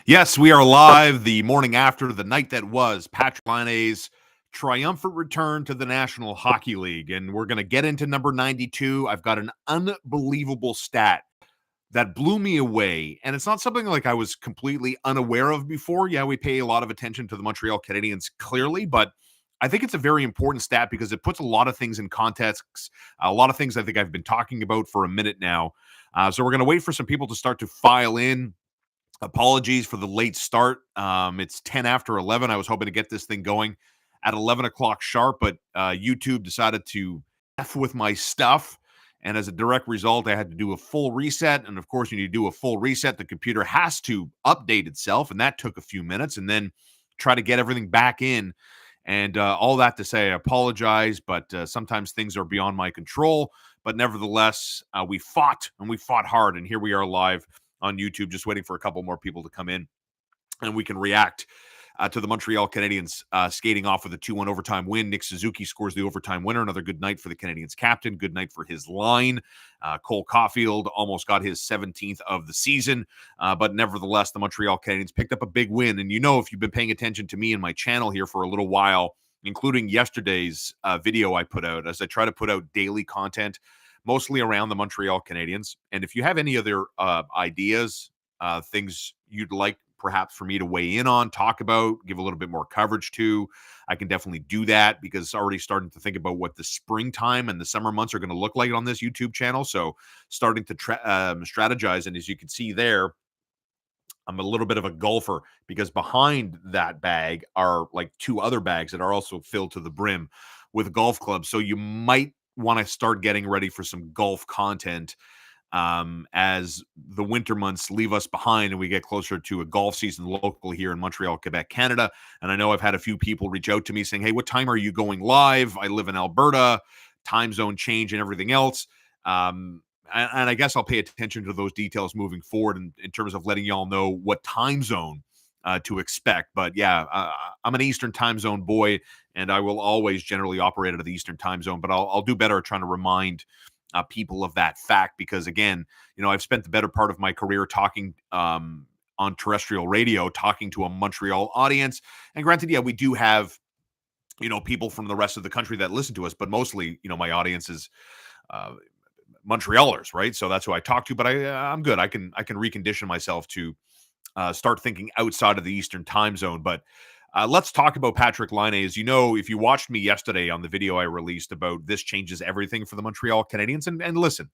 Yes, we are live the morning after the night that was Patrik Laine's triumphant return to the National Hockey League. And we're going to get into number 92. I've got an unbelievable stat that blew me away. And it's not something like I was completely unaware of before. Yeah, we pay a lot of attention to the Montreal Canadiens clearly, but I think it's a very important stat because it puts a lot of things in context, a lot of things I think I've been talking about for a minute now. So we're going to wait for some people to start to file in. Apologies for the late start. It's 10 after 11. I was hoping to get this thing going at 11 o'clock sharp, but YouTube decided to F with my stuff. And as a direct result, I had to do a full reset. And of course, when you do a full reset, the computer has to update itself. And that took a few minutes and then try to get everything back in. And all that to say, I apologize, but sometimes things are beyond my control. But nevertheless, we fought and we fought hard. And here we are live on YouTube, just waiting for a couple more people to come in and we can react to the Montreal Canadiens skating off with a 2-1 overtime win. Nick Suzuki scores the overtime winner. Another good night for the Canadiens captain. Good night for his line. Cole Caulfield almost got his 17th of the season. But nevertheless, the Montreal Canadiens picked up a big win. And you know, if you've been paying attention to me and my channel here for a little while, including yesterday's video I put out, as I try to put out daily content, mostly around the Montreal Canadiens. And if you have any other ideas, things you'd like perhaps for me to weigh in on, talk about, give a little bit more coverage to, I can definitely do that because it's already starting to think about what the springtime and the summer months are going to look like on this YouTube channel. So starting to strategize. And as you can see there, I'm a little bit of a golfer because behind that bag are like two other bags that are also filled to the brim with golf clubs. So you might want to start getting ready for some golf content as the winter months leave us behind and we get closer to a golf season locally here in Montreal, Quebec, Canada. And I know I've had a few people reach out to me saying, hey, what time are you going live? I live in Alberta, time zone change and everything else. And I guess I'll pay attention to those details moving forward in terms of letting y'all know what time zone to expect. But yeah, I'm an Eastern time zone boy, and I will always generally operate out of the Eastern time zone. But I'll do better at trying to remind people of that fact because, again, you know, I've spent the better part of my career talking on terrestrial radio, talking to a Montreal audience. And granted, yeah, we do have, you know, people from the rest of the country that listen to us, but mostly, you know, my audience is Montrealers, right? So that's who I talk to. But I'm good. I can recondition myself to start thinking outside of the Eastern time zone. But let's talk about Patrik Laine. As you know, if you watched me yesterday on the video I released about this changes everything for the Montreal Canadiens, and listen,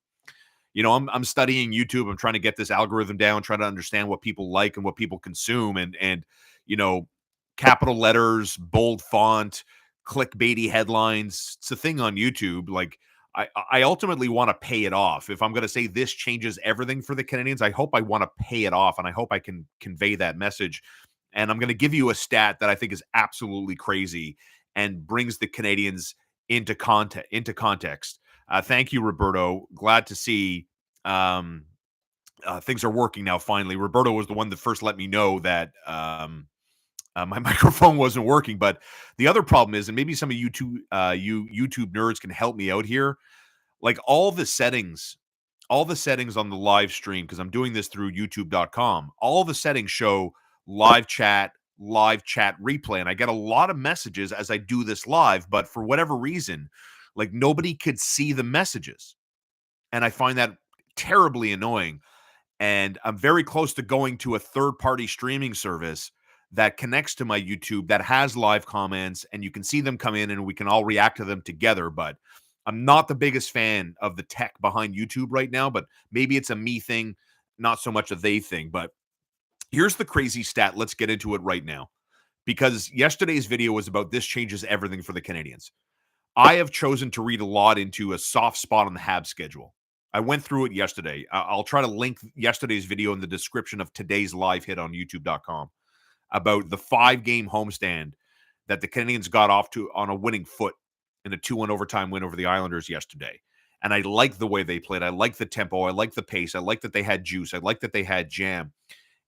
you know, I'm studying YouTube. I'm trying to get this algorithm down, trying to understand what people like and what people consume, and you know, capital letters, bold font, clickbaity headlines. It's a thing on YouTube. Like I ultimately want to pay it off. If I'm going to say this changes everything for the Canadiens, I hope I want to pay it off, and I hope I can convey that message. And I'm going to give you a stat that I think is absolutely crazy and brings the Canadiens into context. Thank you, Roberto. Glad to see things are working now. Finally, Roberto was the one that first let me know that my microphone wasn't working. But the other problem is, and maybe some of you YouTube nerds can help me out here. Like all the settings on the live stream, because I'm doing this through youtube.com, all the settings show live chat replay. And I get a lot of messages as I do this live, but for whatever reason, like nobody could see the messages. And I find that terribly annoying. And I'm very close to going to a third-party streaming service that connects to my YouTube that has live comments, and you can see them come in and we can all react to them together. But I'm not the biggest fan of the tech behind YouTube right now, but maybe it's a me thing, not so much a they thing. But here's the crazy stat. Let's get into it right now, because yesterday's video was about this changes everything for the Canadiens. I have chosen to read a lot into a soft spot on the Habs schedule. I went through it yesterday. I'll try to link yesterday's video in the description of today's live hit on youtube.com about the 5-game homestand that the Canadiens got off to on a winning foot in a 2-1 overtime win over the Islanders yesterday. And I like the way they played. I like the tempo. I like the pace. I like that they had juice. I like that they had jam.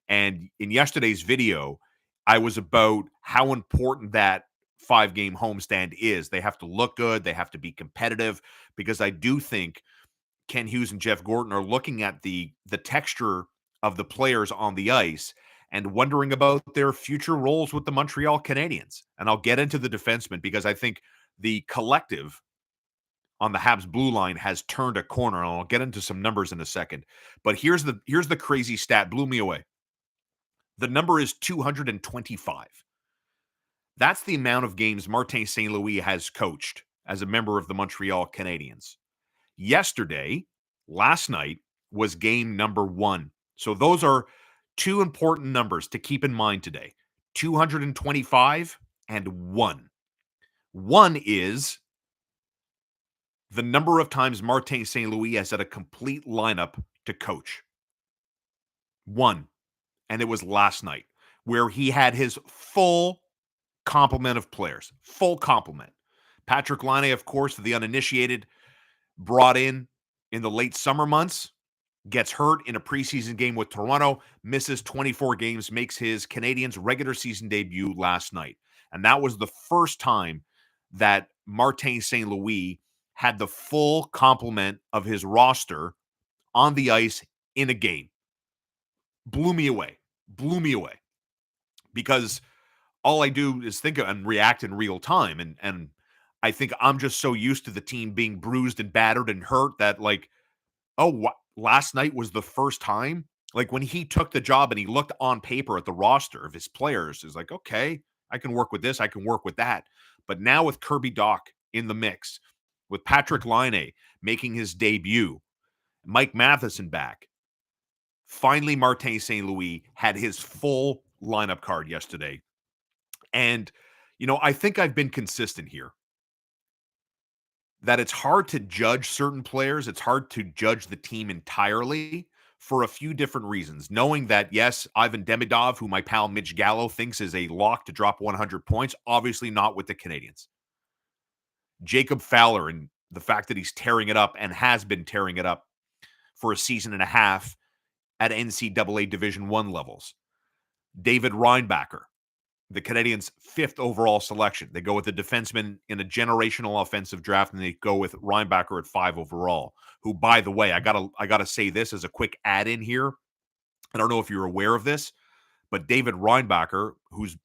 And in yesterday's video, I was about how important that 5-game homestand is. They have to look good. They have to be competitive, because I do think Ken Hughes and Jeff Gorton are looking at the texture of the players on the ice, and wondering about their future roles with the Montreal Canadiens. And I'll get into the defensemen because I think the collective on the Habs blue line has turned a corner. And I'll get into some numbers in a second. But here's the crazy stat, blew me away. The number is 225. That's the amount of games Martin St. Louis has coached as a member of the Montreal Canadiens. Last night, was game number 1. So those are two important numbers to keep in mind today. 225 and 1. 1 is the number of times Martin St. Louis has had a complete lineup to coach. 1. And it was last night, where he had his full complement of players. Full complement. Patrik Laine, of course, for the uninitiated, brought in the late summer months, gets hurt in a preseason game with Toronto, misses 24 games, makes his Canadiens regular season debut last night. And that was the first time that Martin St. Louis had the full complement of his roster on the ice in a game. Blew me away. Because all I do is think and react in real time. And I think I'm just so used to the team being bruised and battered and hurt that, like, last night was the first time? Like, when he took the job and he looked on paper at the roster of his players, is like, okay, I can work with this, I can work with that. But now with Kirby Dach in the mix, with Patrik Laine making his debut, Mike Matheson back, finally Martin St. Louis had his full lineup card yesterday. And, I think I've been consistent here that it's hard to judge certain players. It's hard to judge the team entirely for a few different reasons. Knowing that, yes, Ivan Demidov, who my pal Mitch Gallo thinks is a lock to drop 100 points, obviously not with the Canadiens. Jacob Fowler, and the fact that he's tearing it up and has been tearing it up for a season and a half at NCAA Division I levels. David Reinbacher, the Canadiens' 5th overall selection. They go with the defenseman in a generational offensive draft, and they go with Reinbacher at 5 overall, who, by the way, I gotta say this as a quick add-in here. I don't know if you're aware of this, but David Reinbacher, who's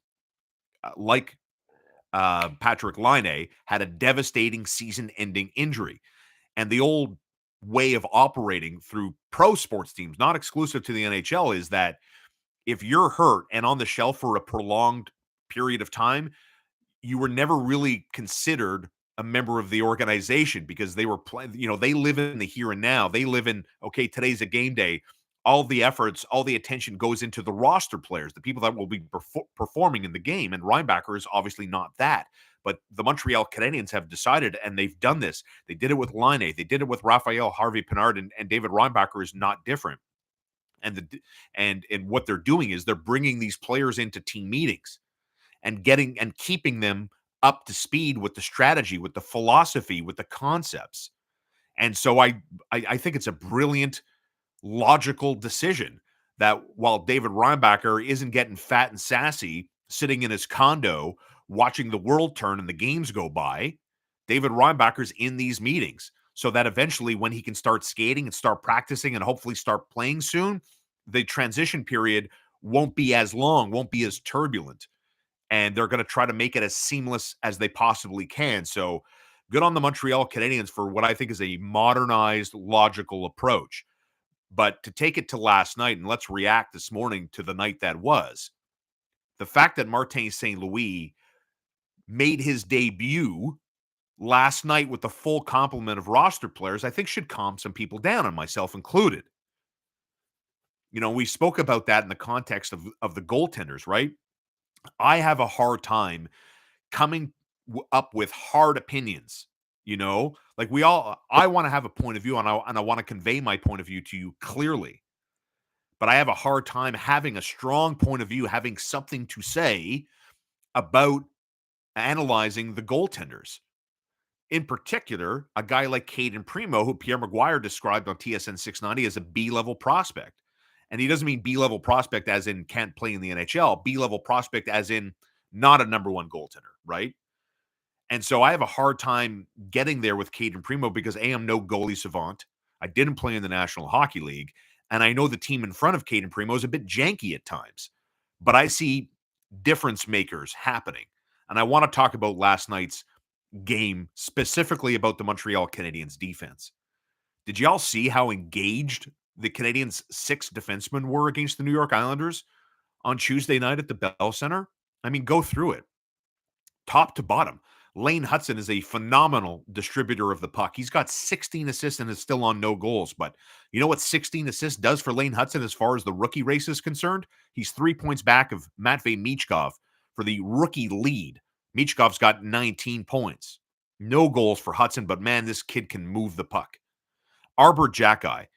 like Patrik Laine, had a devastating season-ending injury. And the old way of operating through pro sports teams, not exclusive to the NHL, is that if you're hurt and on the shelf for a prolonged period of time, you were never really considered a member of the organization because they were playing, they live in the here and now. They live in, okay, today's a game day. All the efforts, all the attention goes into the roster players, the people that will be performing in the game. And Reinbacher is obviously not that. But the Montreal Canadiens have decided, and they've done this. They did it with Laine. They did it with Raphael Harvey-Pinard, and David Reinbacher is not different. And what they're doing is they're bringing these players into team meetings and keeping them up to speed with the strategy, with the philosophy, with the concepts. And so I think it's a brilliant, logical decision that while David Reinbacher isn't getting fat and sassy sitting in his condo watching the world turn and the games go by, David Reinbacher's in these meetings so that eventually when he can start skating and start practicing and hopefully start playing soon, the transition period won't be as long, won't be as turbulent. And they're going to try to make it as seamless as they possibly can. So good on the Montreal Canadiens for what I think is a modernized, logical approach. But to take it to last night, and let's react this morning to the night that was, the fact that Martin St. Louis made his debut last night with the full complement of roster players, I think should calm some people down, and myself included. We spoke about that in the context of the goaltenders, right? I have a hard time coming up with hard opinions, like I want to have a point of view, and I want to convey my point of view to you clearly. But I have a hard time having a strong point of view, having something to say about analyzing the goaltenders. In particular, a guy like Caden Primo, who Pierre Maguire described on TSN 690 as a B-level prospect. And he doesn't mean B-level prospect as in can't play in the NHL, B-level prospect as in not a number one goaltender, right? And so I have a hard time getting there with Caden Primo because A, I'm no goalie savant. I didn't play in the National Hockey League. And I know the team in front of Caden Primo is a bit janky at times. but I see difference makers happening. And I want to talk about last night's game, specifically about the Montreal Canadiens defense. Did y'all see how engaged the Canadiens' 6 defensemen were against the New York Islanders on Tuesday night at the Bell Center? I mean, go through it top to bottom. Lane Hutson is a phenomenal distributor of the puck. He's got 16 assists and is still on no goals. But you know what 16 assists does for Lane Hutson as far as the rookie race is concerned? He's 3 points back of Matvei Michkov for the rookie lead. Michkov's got 19 points. No goals for Hutson, but man, this kid can move the puck. Arbor Jacki.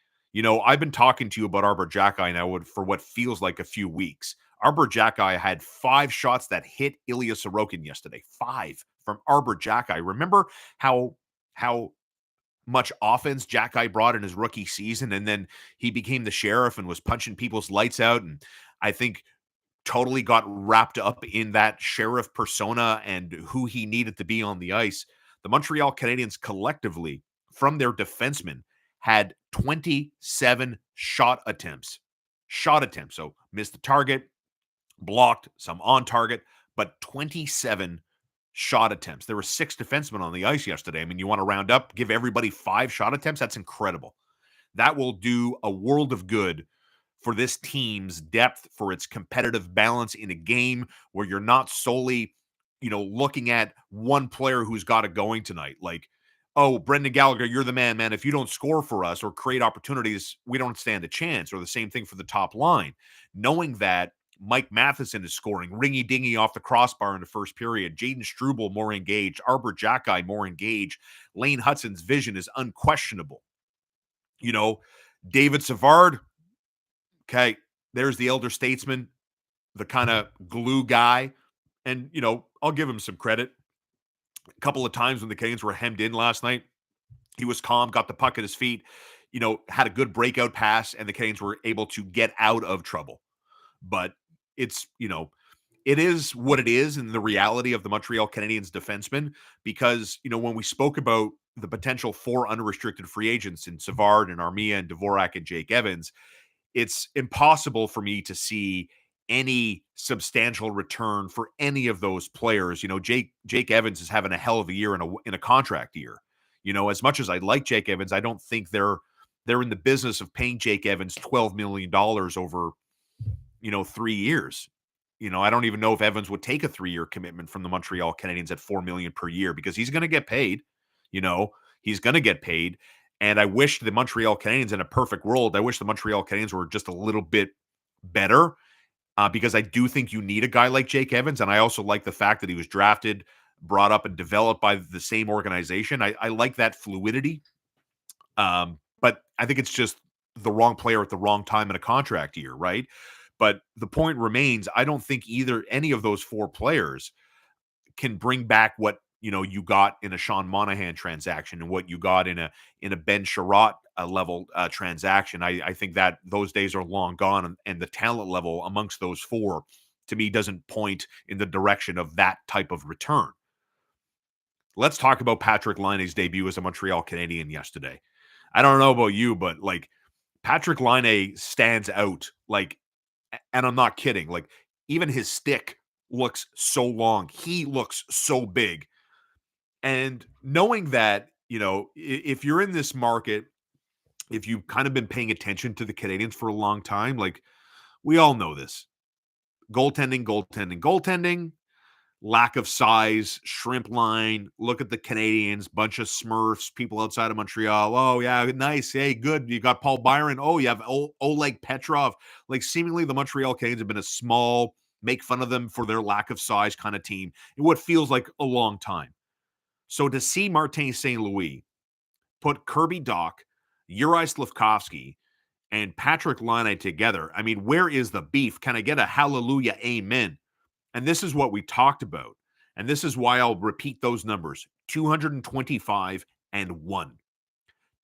I've been talking to you about Arbor Jacki now for what feels like a few weeks. Arbor Jacki had 5 shots that hit Ilya Sorokin yesterday. 5 from Arbor Jacki. Remember how much offense Jacki brought in his rookie season, and then he became the sheriff and was punching people's lights out, and I think totally got wrapped up in that sheriff persona and who he needed to be on the ice. The Montreal Canadiens collectively, from their defensemen, had 27 shot attempts. So missed the target, blocked, some on target, but 27 shot attempts. There were 6 defensemen on the ice yesterday. I mean, you want to round up, give everybody 5 shot attempts? That's incredible. That will do a world of good for this team's depth, for its competitive balance in a game where you're not solely, looking at one player who's got it going tonight. Like, oh, Brendan Gallagher, you're the man. If you don't score for us or create opportunities, we don't stand a chance. Or the same thing for the top line. Knowing that Mike Matheson is scoring, ringy-dingy off the crossbar in the first period, Jaden Struble more engaged, Arbor Jacki more engaged, Lane Hutson's vision is unquestionable. David Savard, okay, there's the elder statesman, the kind of glue guy. And, I'll give him some credit. A couple of times when the Canadiens were hemmed in last night, he was calm, got the puck at his feet, had a good breakout pass, and the Canadiens were able to get out of trouble. But it's, it is what it is in the reality of the Montreal Canadiens defensemen, because, when we spoke about the potential 4 unrestricted free agents in Savard and Armia and Dvorak and Jake Evans, it's impossible for me to see any substantial return for any of those players. Jake Evans is having a hell of a year in a contract year. As much as I like Jake Evans, I don't think they're in the business of paying Jake Evans $12 million over 3 years. I don't even know if Evans would take a 3-year commitment from the Montreal Canadiens at $4 million per year, because he's going to get paid. He's going to get paid. And I wish the Montreal Canadiens, in a perfect world, I wish the Montreal Canadiens were just a little bit better, because I do think you need a guy like Jake Evans. And I also like the fact that he was drafted, brought up, and developed by the same organization. I like that fluidity. But I think it's just the wrong player at the wrong time in a contract year, right? But the point remains, I don't think any of those 4 players can bring back what you got in a Sean Monahan transaction and what you got in a Ben Sherratt level transaction. I think that those days are long gone, and the talent level amongst those 4, to me, doesn't point in the direction of that type of return. Let's talk about Patrik Laine's debut as a Montreal Canadien yesterday. I don't know about you, but Patrik Laine stands out. And I'm not kidding. Even his stick looks so long. He looks so big. And knowing that, if you're in this market, if you've kind of been paying attention to the Canadiens for a long time, we all know this. Goaltending, lack of size, shrimp line. Look at the Canadiens, bunch of Smurfs, people outside of Montreal. Oh, yeah, nice. Hey, good. You got Paul Byron. Oh, you have Oleg Petrov. Seemingly the Montreal Canadiens have been a small, make fun of them for their lack of size kind of team in what feels like a long time. So to see Martin St. Louis put Kirby Dach, Uri Slafkovsky, and Patrik Laine together, I mean, where is the beef? Can I get a hallelujah, amen? And this is what we talked about. And this is why I'll repeat those numbers. 225 and 1.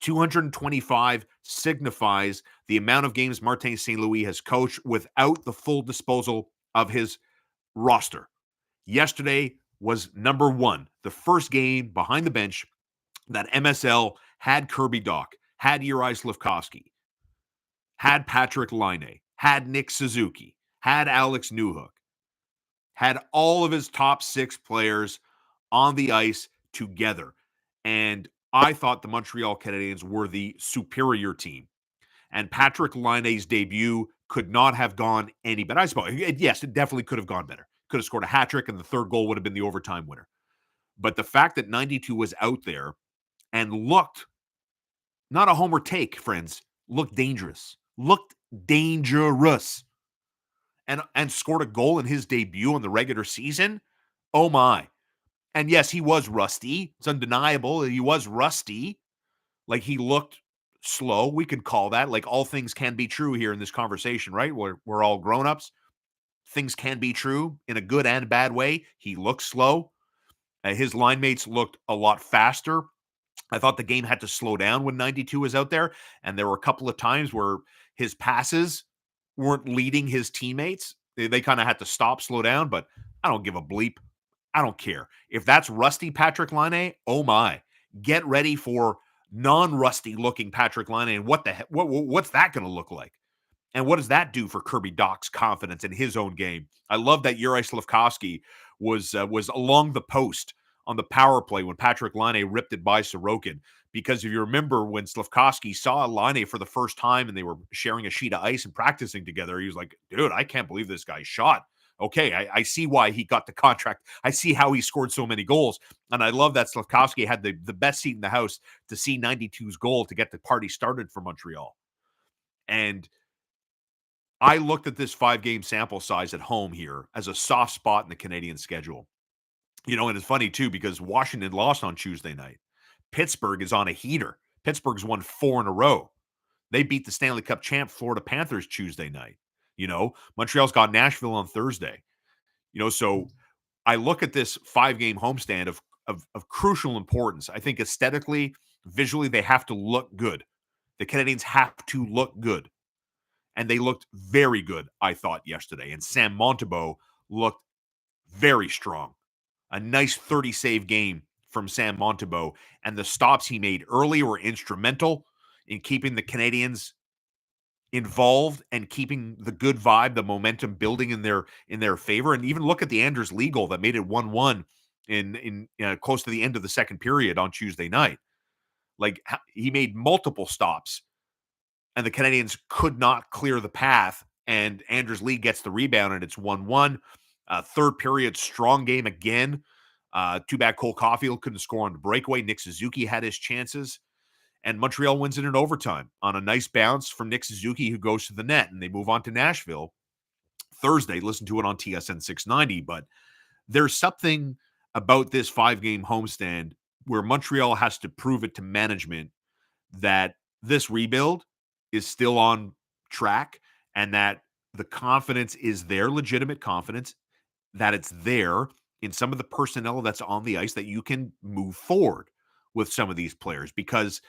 225 signifies the amount of games Martin St. Louis has coached without the full disposal of his roster. Yesterday was number 1, the first game behind the bench that MSL had Kirby Dach, had Uri Slafkovsky, had Patrik Laine, had Nick Suzuki, had Alex Newhook, had all of his top 6 players on the ice together. And I thought the Montreal Canadiens were the superior team. And Patrik Laine's debut could not have gone any better. I suppose, yes, it definitely could have gone better. Could have scored a hat trick, and the third goal would have been the overtime winner. But the fact that 92 was out there and looked, not a homer take, friends, looked dangerous. Looked dangerous. And scored a goal in his debut in the regular season. Oh my. And yes, he was rusty. It's undeniable. He was rusty. Like, he looked slow. We could call that. Like, all things can be true here in this conversation, right? We're all grown-ups. Things can be true in a good and bad way. He looked slow. His line mates looked a lot faster. I thought the game had to slow down when 92 was out there, and there were a couple of times where his passes weren't leading his teammates. They kind of had to stop, slow down, but I don't give a bleep. I don't care. If that's rusty Patrik Laine, oh my. Get ready for non-rusty looking Patrik Laine, and what's that going to look like? And what does that do for Kirby Dach's confidence in his own game? I love that Juraj Slafkovsky was along the post on the power play when Patrik Laine ripped it by Sorokin. Because if you remember when Slafkovsky saw Laine for the first time and they were sharing a sheet of ice and practicing together, he was like, dude, I can't believe this guy shot. Okay, I see why he got the contract. I see how he scored so many goals. And I love that Slafkovsky had the best seat in the house to see 92's goal to get the party started for Montreal. And I looked at this 5-game sample size at home here as a soft spot in the Canadian schedule. And it's funny too, because Washington lost on Tuesday night. Pittsburgh is on a heater. Pittsburgh's won 4 in a row. They beat the Stanley Cup champ Florida Panthers Tuesday night. Montreal's got Nashville on Thursday. So I look at this 5-game homestand of crucial importance. I think aesthetically, visually, they have to look good. The Canadiens have to look good. And they looked very good, I thought, yesterday. And Sam Montembeault looked very strong. A nice 30-save game from Sam Montembeault. And the stops he made early were instrumental in keeping the Canadiens involved and keeping the good vibe, the momentum building in their favor. And even look at the Anders Lee goal that made it 1-1 in close to the end of the second period on Tuesday night. Like, he made multiple stops, and the Canadiens could not clear the path, and Anders Lee gets the rebound, and it's 1-1. Third period, strong game again. Too bad Cole Caulfield couldn't score on the breakaway. Nick Suzuki had his chances, and Montreal wins it in overtime on a nice bounce from Nick Suzuki, who goes to the net, and they move on to Nashville Thursday. Listen to it on TSN 690, but there's something about this 5-game homestand where Montreal has to prove it to management that this rebuild is still on track and that the confidence is there, legitimate confidence, that it's there in some of the personnel that's on the ice, that you can move forward with some of these players. Because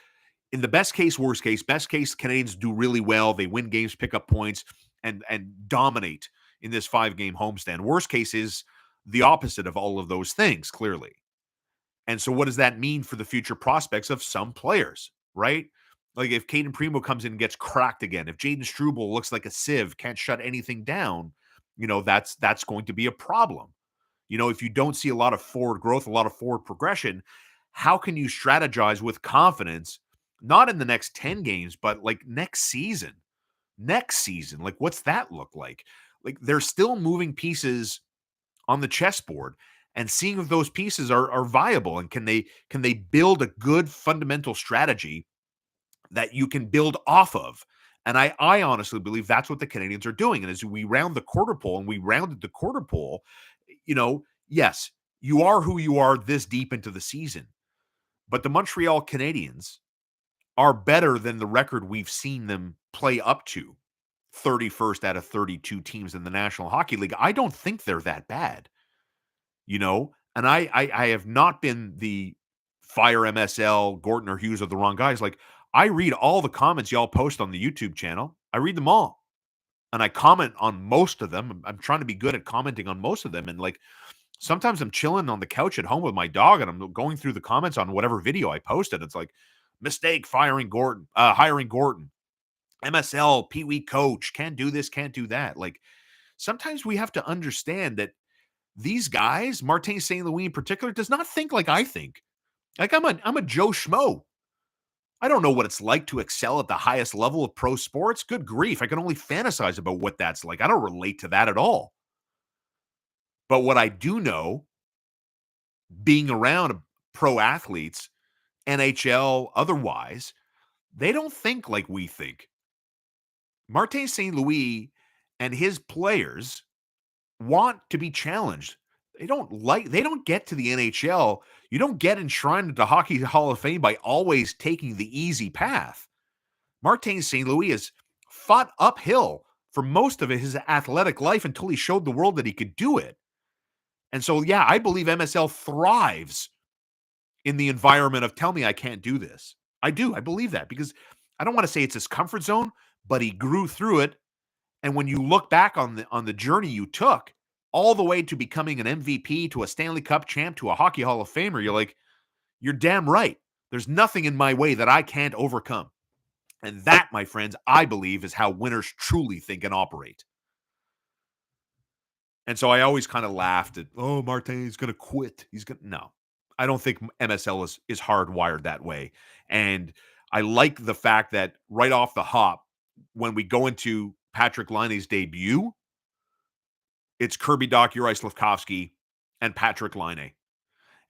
in the best case, worst case, Canadiens do really well. They win games, pick up points, and dominate in this 5-game homestand. Worst case is the opposite of all of those things, clearly. And so what does that mean for the future prospects of some players, right? Like, if Caden Primo comes in and gets cracked again, if Jaden Struble looks like a sieve, can't shut anything down, that's going to be a problem. If you don't see a lot of forward growth, a lot of forward progression, how can you strategize with confidence, not in the next 10 games, but like next season? Like, what's that look like? Like, there's still moving pieces on the chessboard, and seeing if those pieces are viable, and can they build a good fundamental strategy that you can build off of. And I honestly believe that's what the Canadiens are doing. And as we round the quarter pole, and we rounded the quarter pole, yes, you are who you are this deep into the season, but the Montreal Canadiens are better than the record we've seen them play up to, 31st out of 32 teams in the National Hockey League. I don't think they're that bad, and I have not been the fire MSL, Gorton or Hughes are the wrong guys. Like, I read all the comments y'all post on the YouTube channel. I read them all. And I comment on most of them. I'm trying to be good at commenting on most of them. And like, sometimes I'm chilling on the couch at home with my dog, and I'm going through the comments on whatever video I posted. It's like, mistake hiring Gorton. MSL, Pee Wee coach, can't do this, can't do that. Like, sometimes we have to understand that these guys, Martin St. Louis in particular, does not think like I think. Like I'm a Joe Schmo. I don't know what it's like to excel at the highest level of pro sports. Good grief. I can only fantasize about what that's like. I don't relate to that at all. But what I do know, being around pro athletes, NHL, otherwise, they don't think like we think. Martin St. Louis and his players want to be challenged. They don't get to the NHL. You don't get enshrined into Hockey Hall of Fame by always taking the easy path. Martin St. Louis has fought uphill for most of his athletic life until he showed the world that he could do it. And so, yeah, I believe MSL thrives in the environment of tell me I can't do this. I do. I believe that because I don't want to say it's his comfort zone, but he grew through it. And when you look back on the journey you took all the way to becoming an MVP, to a Stanley Cup champ, to a Hockey Hall of Famer, you're like, you're damn right. There's nothing in my way that I can't overcome. And that, my friends, I believe is how winners truly think and operate. And so I always kind of laughed at, oh, Martin's going to quit. No, I don't think MSL is hardwired that way. And I like the fact that right off the hop, when we go into Patrik Laine's debut, it's Kirby Doc, Uri Slafkovsky, and Patrik Laine.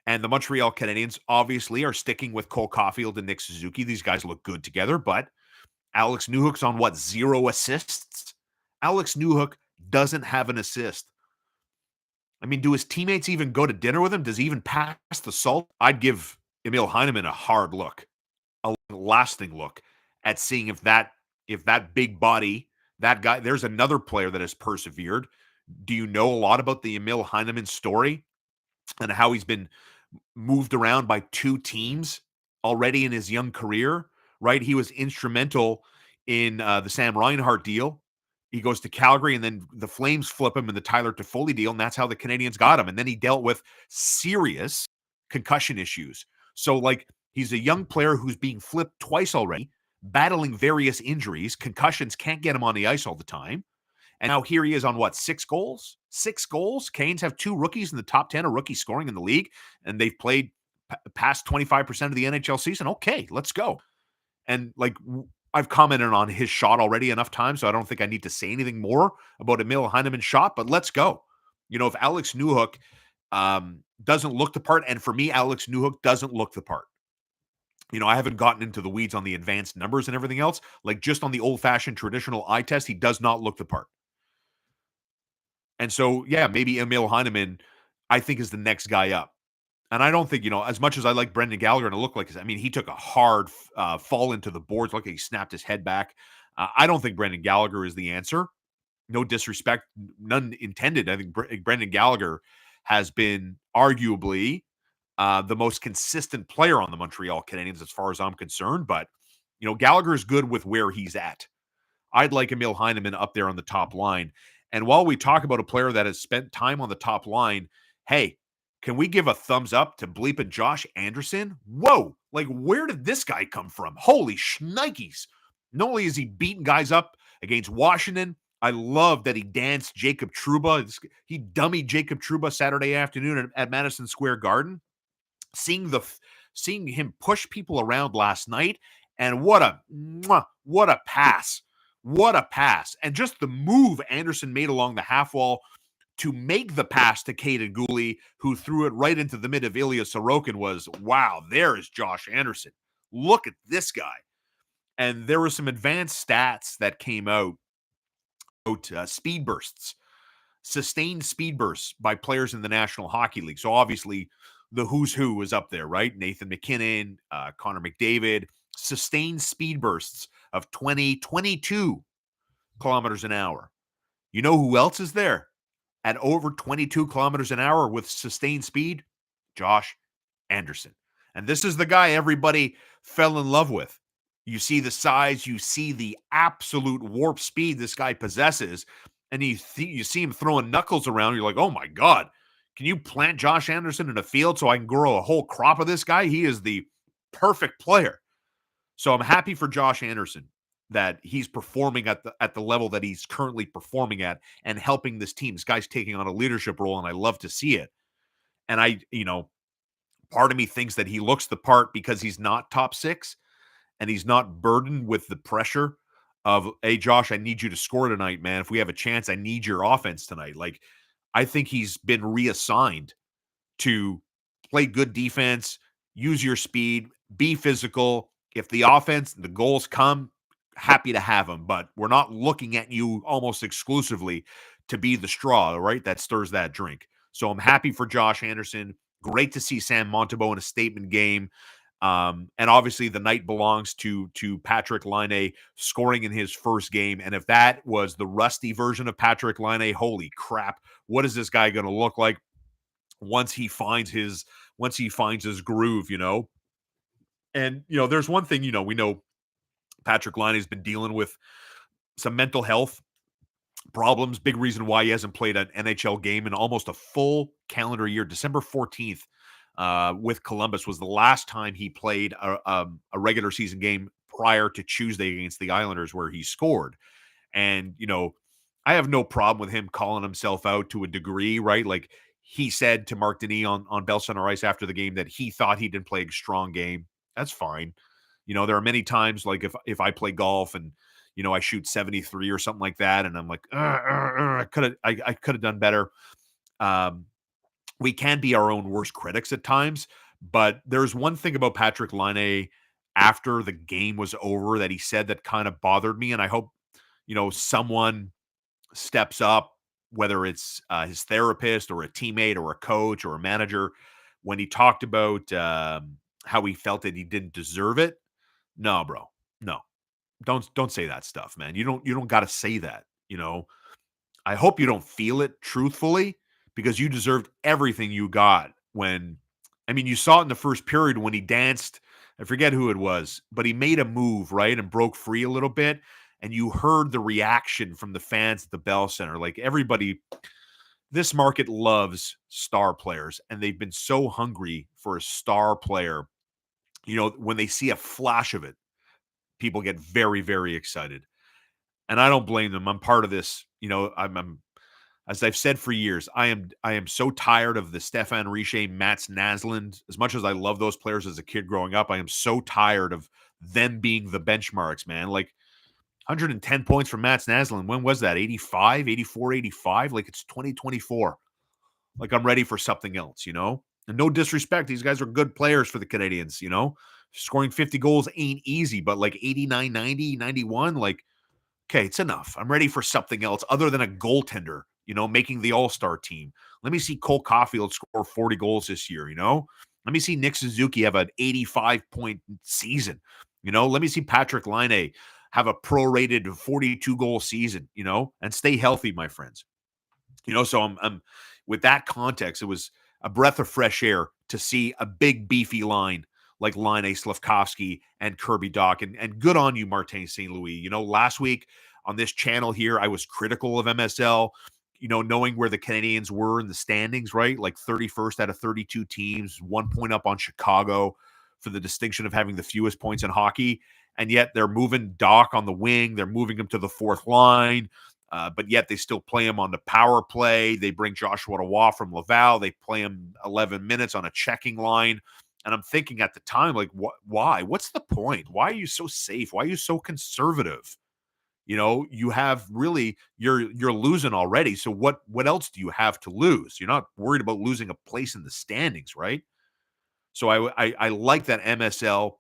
And the Montreal Canadiens obviously are sticking with Cole Caulfield and Nick Suzuki. These guys look good together, but Alex Newhook's on what, 0 assists? Alex Newhook doesn't have an assist. I mean, do his teammates even go to dinner with him? Does he even pass the salt? I'd give Emil Heineman a hard look, a lasting look at seeing if that big body, that guy, there's another player that has persevered. Do you know a lot about the Emil Heineman story and how he's been moved around by 2 teams already in his young career, right? He was instrumental in the Sam Reinhart deal. He goes to Calgary, and then the Flames flip him in the Tyler Toffoli deal, and that's how the Canadiens got him. And then he dealt with serious concussion issues. So, like, he's a young player who's being flipped twice already, battling various injuries. Concussions can't get him on the ice all the time. And now here he is on what, 6 goals? 6 goals? Canes have 2 rookies in the top 10 of rookie scoring in the league, and they've played past 25% of the NHL season. Okay, let's go. And like I've commented on his shot already enough times, so I don't think I need to say anything more about Emil Heineman's shot, but let's go. You know, if Alex Newhook doesn't look the part, and for me, Alex Newhook doesn't look the part. You know, I haven't gotten into the weeds on the advanced numbers and everything else. Like just on the old-fashioned traditional eye test, he does not look the part. And so, yeah, maybe Emil Heineman, I think, is the next guy up. And I don't think, you know, as much as I like Brendan Gallagher and it looked like, I mean, he took a hard fall into the boards, like he snapped his head back. I don't think Brendan Gallagher is the answer. No disrespect, none intended. I think Brendan Gallagher has been arguably the most consistent player on the Montreal Canadiens as far as I'm concerned. But, you know, Gallagher is good with where he's at. I'd like Emil Heineman up there on the top line. And while we talk about a player that has spent time on the top line, hey, can we give a thumbs up to bleeping Josh Anderson? Whoa, like where did this guy come from? Holy shnikes. Not only is he beating guys up against Washington, I love that he danced Jacob Trouba. He dummied Jacob Trouba Saturday afternoon at Madison Square Garden. Seeing him push people around last night, and what a pass. What a pass. And just the move Anderson made along the half wall to make the pass to Caden Gooley, who threw it right into the mid of Ilya Sorokin, was, wow, there is Josh Anderson. Look at this guy. And there were some advanced stats that came out about speed bursts, sustained speed bursts by players in the National Hockey League. So obviously the who's who is up there, right? Nathan McKinnon, Connor McDavid, sustained speed bursts of 20, 22 kilometers an hour. You know who else is there at over 22 kilometers an hour with sustained speed? Josh Anderson. And this is the guy everybody fell in love with. You see the size, you see the absolute warp speed this guy possesses, and you see him throwing knuckles around. You're like, oh my God, can you plant Josh Anderson in a field so I can grow a whole crop of this guy? He is the perfect player. So I'm happy for Josh Anderson. that he's performing at the level that he's currently performing at and helping this team. This guy's taking on a leadership role, and I love to see it. And part of me thinks that he looks the part because he's not top six and he's not burdened with the pressure of, hey, Josh, I need you to score tonight, man. If we have a chance, I need your offense tonight. Like, I think he's been reassigned to play good defense, use your speed, be physical. If the offense, the goals come, happy to have them. But we're not looking at you almost exclusively to be the straw, right? That stirs that drink. So I'm happy for Josh Anderson. Great to see Sam Montembeault in a statement game. And obviously the night belongs to Patrik Laine scoring in his first game. And if that was the rusty version of Patrik Laine, holy crap, what is this guy going to look like once he finds his groove, And there's one thing, we know Patrik Laine has been dealing with some mental health problems. Big reason why he hasn't played an NHL game in almost a full calendar year. December 14th with Columbus was the last time he played a regular season game prior to Tuesday against the Islanders, where he scored. And, I have no problem with him calling himself out to a degree, right? Like, he said to Mark Denis on Bell Center Ice after the game that he thought he didn't play a strong game. That's fine. There are many times, like, if I play golf and, I shoot 73 or something like that, and I'm like, I could have done better. We can be our own worst critics at times, but there's one thing about Patrik Laine after the game was over that he said that kind of bothered me, and I hope, someone steps up, whether it's his therapist or a teammate or a coach or a manager, when he talked about how he felt that he didn't deserve it. No, bro. No. Don't say that stuff, man. You don't got to say that, I hope you don't feel it truthfully, because you deserved everything you got you saw it in the first period when he danced. I forget who it was, but he made a move, right, and broke free a little bit. And you heard the reaction from the fans at the Bell Center. Like, everybody, this market loves star players, and they've been so hungry for a star player. When they see a flash of it, people get very, very excited. And I don't blame them. I'm part of this. I'm as I've said for years, I am so tired of the Stefan Richer, Mats Naslund. As much as I love those players as a kid growing up, I am so tired of them being the benchmarks, man. Like, 110 points from Mats Naslund. When was that? 85, 84, 85? Like, it's 2024. Like, I'm ready for something else, And no disrespect, these guys are good players for the Canadiens, Scoring 50 goals ain't easy, but like 89, 90, 91, like, okay, it's enough. I'm ready for something else other than a goaltender, making the all-star team. Let me see Cole Caulfield score 40 goals this year, Let me see Nick Suzuki have an 85-point season, Let me see Patrik Laine have a prorated 42-goal season, and stay healthy, my friends. So I'm with that context, it was a breath of fresh air to see a big, beefy line like Laine, Slafkovsky, and Kirby Dach. And good on you, Martin St. Louis. Last week on this channel here, I was critical of MSL, knowing where the Canadiens were in the standings, right? Like 31st out of 32 teams, 1 point up on Chicago for the distinction of having the fewest points in hockey. And yet they're moving Dach on the wing. They're moving him to the fourth line. But yet they still play him on the power play. They bring Joshua Roy from Laval. They play him 11 minutes on a checking line. And I'm thinking at the time, like, why? What's the point? Why are you so safe? Why are you so conservative? You have really, you're losing already. So what else do you have to lose? You're not worried about losing a place in the standings, right? So I like that MSL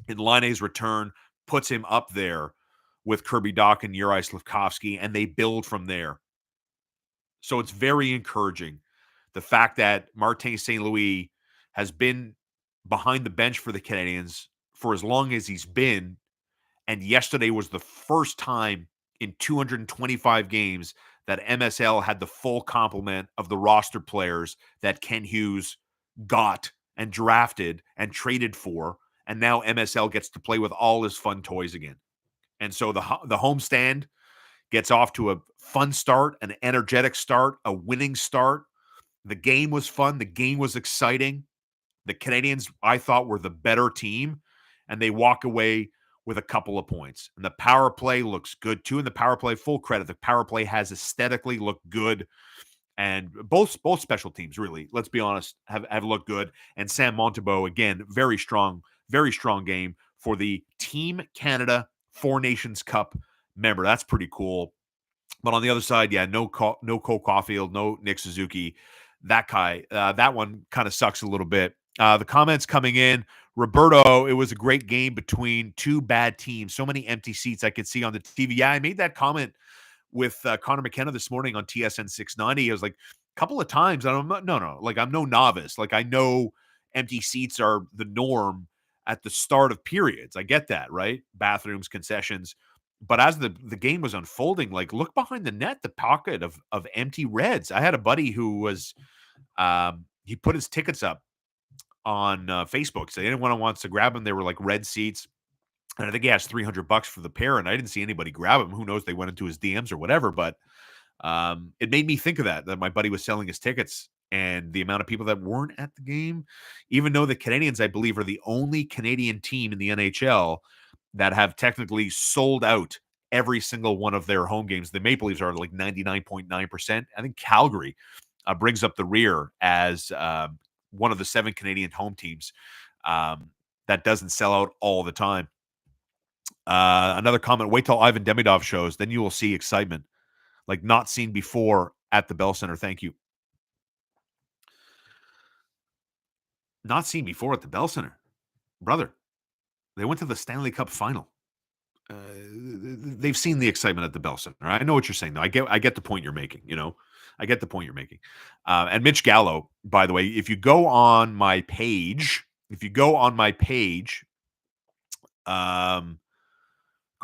in Laine's return puts him up there with Kirby Dach and Juraj Slafkovsky, and they build from there. So it's very encouraging. The fact that Martin St. Louis has been behind the bench for the Canadiens for as long as he's been, and yesterday was the first time in 225 games that MSL had the full complement of the roster players that Ken Hughes got and drafted and traded for, and now MSL gets to play with all his fun toys again. And so the homestand gets off to a fun start, an energetic start, a winning start. The game was fun. The game was exciting. The Canadiens, I thought, were the better team, and they walk away with a couple of points. And the power play looks good too. And the power play, full credit, the power play has aesthetically looked good. And both special teams, really, let's be honest, have looked good. And Sam Montembeault, again, very strong game for the Team Canada Four Nations Cup member. That's pretty cool. But on the other side, yeah, no Cole Caulfield, no Nick Suzuki. That guy, that one kind of sucks a little bit. The comments coming in, Roberto, it was a great game between two bad teams. So many empty seats I could see on the TV. Yeah, I made that comment with Connor McKenna this morning on TSN 690. I was like, a couple of times, and I'm not, no, like I'm no novice. Like I know empty seats are the norm at the start of periods. I get that, right? Bathrooms, concessions. But as the game was unfolding, like look behind the net, the pocket of empty Reds. I had a buddy who was he put his tickets up on Facebook. So anyone who wants to grab them, they were like red seats. And I think he asked $300 for the pair, and I didn't see anybody grab him. Who knows? They went into his DMs or whatever. But it made me think of that my buddy was selling his tickets and the amount of people that weren't at the game, even though the Canadiens, I believe, are the only Canadian team in the NHL that have technically sold out every single one of their home games. The Maple Leafs are like 99.9%. I think Calgary brings up the rear as one of the 7 Canadian home teams that doesn't sell out all the time. Another comment, wait till Ivan Demidov shows, then you will see excitement. Like not seen before at the Bell Center. Thank you. Not seen before at the Bell Center. Brother, they went to the Stanley Cup final. They've seen the excitement at the Bell Center. I know what you're saying, though. I get the point you're making, I get the point you're making. And Mitch Gallo, by the way, if you go on my page, go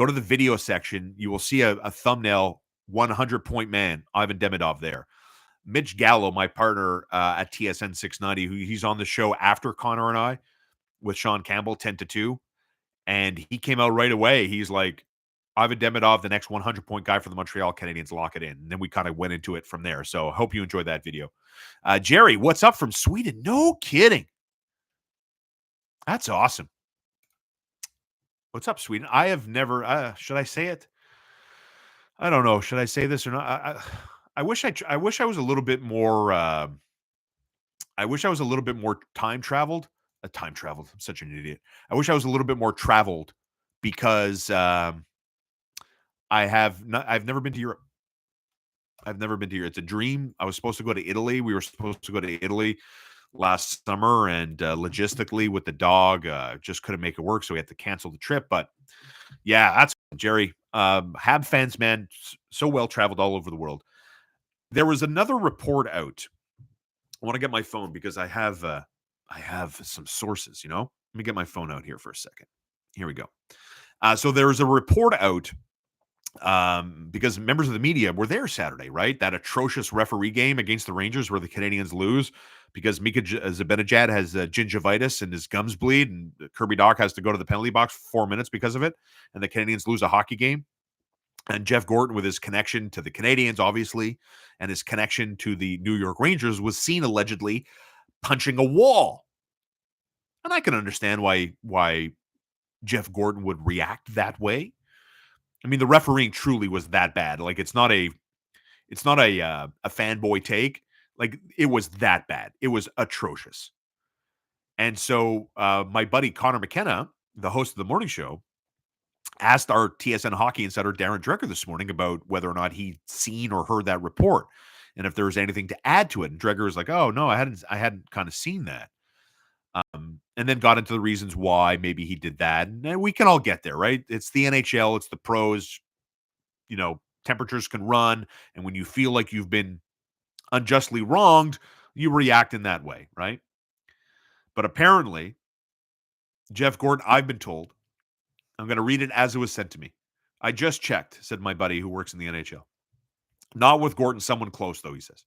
to the video section, you will see a thumbnail, 100-point man, Ivan Demidov there. Mitch Gallo, my partner at TSN 690, he's on the show after Connor and I with Sean Campbell, 10-2. And he came out right away. He's like, Ivan Demidov, the next 100-point guy for the Montreal Canadiens, lock it in. And then we kind of went into it from there. So I hope you enjoyed that video. Jerry, what's up from Sweden? No kidding. That's awesome. What's up, Sweden? I have never, should I say it? I don't know. Should I say this or not? I wish I was a little bit more, I wish I was a little bit more time traveled. I'm such an idiot. I wish I was a little bit more traveled because I've never been to Europe. I've never been to Europe. It's a dream. I was supposed to go to Italy. We were supposed to go to Italy last summer, and logistically with the dog, just couldn't make it work, so we had to cancel the trip. But yeah, that's Jerry. Hab fans, man, so well traveled all over the world. There was another report out. I want to get my phone because I have some sources. Let me get my phone out here for a second. Here we go. So there was a report out because members of the media were there Saturday, right? That atrocious referee game against the Rangers where the Canadiens lose because Mika Zibanejad has gingivitis and his gums bleed, and Kirby Dach has to go to the penalty box for 4 minutes because of it, and the Canadiens lose a hockey game. And Jeff Gorton, with his connection to the Canadiens, obviously, and his connection to the New York Rangers, was seen allegedly punching a wall. And I can understand why Jeff Gorton would react that way. I mean, the refereeing truly was that bad. Like, it's not a fanboy take. Like, it was that bad. It was atrocious. And so my buddy Connor McKenna, the host of the morning show, asked our TSN hockey insider Darren Drecker this morning about whether or not he'd seen or heard that report and if there was anything to add to it. And Drecker was like, "Oh no, I hadn't kind of seen that." And then got into the reasons why maybe he did that. And we can all get there, right? It's the NHL, it's the pros. Temperatures can run, and when you feel like you've been unjustly wronged, you react in that way, right? But apparently, Jeff Gorton, I've been told, I'm going to read it as it was sent to me. I just checked, said my buddy who works in the NHL. Not with Gorton, someone close, though, he says.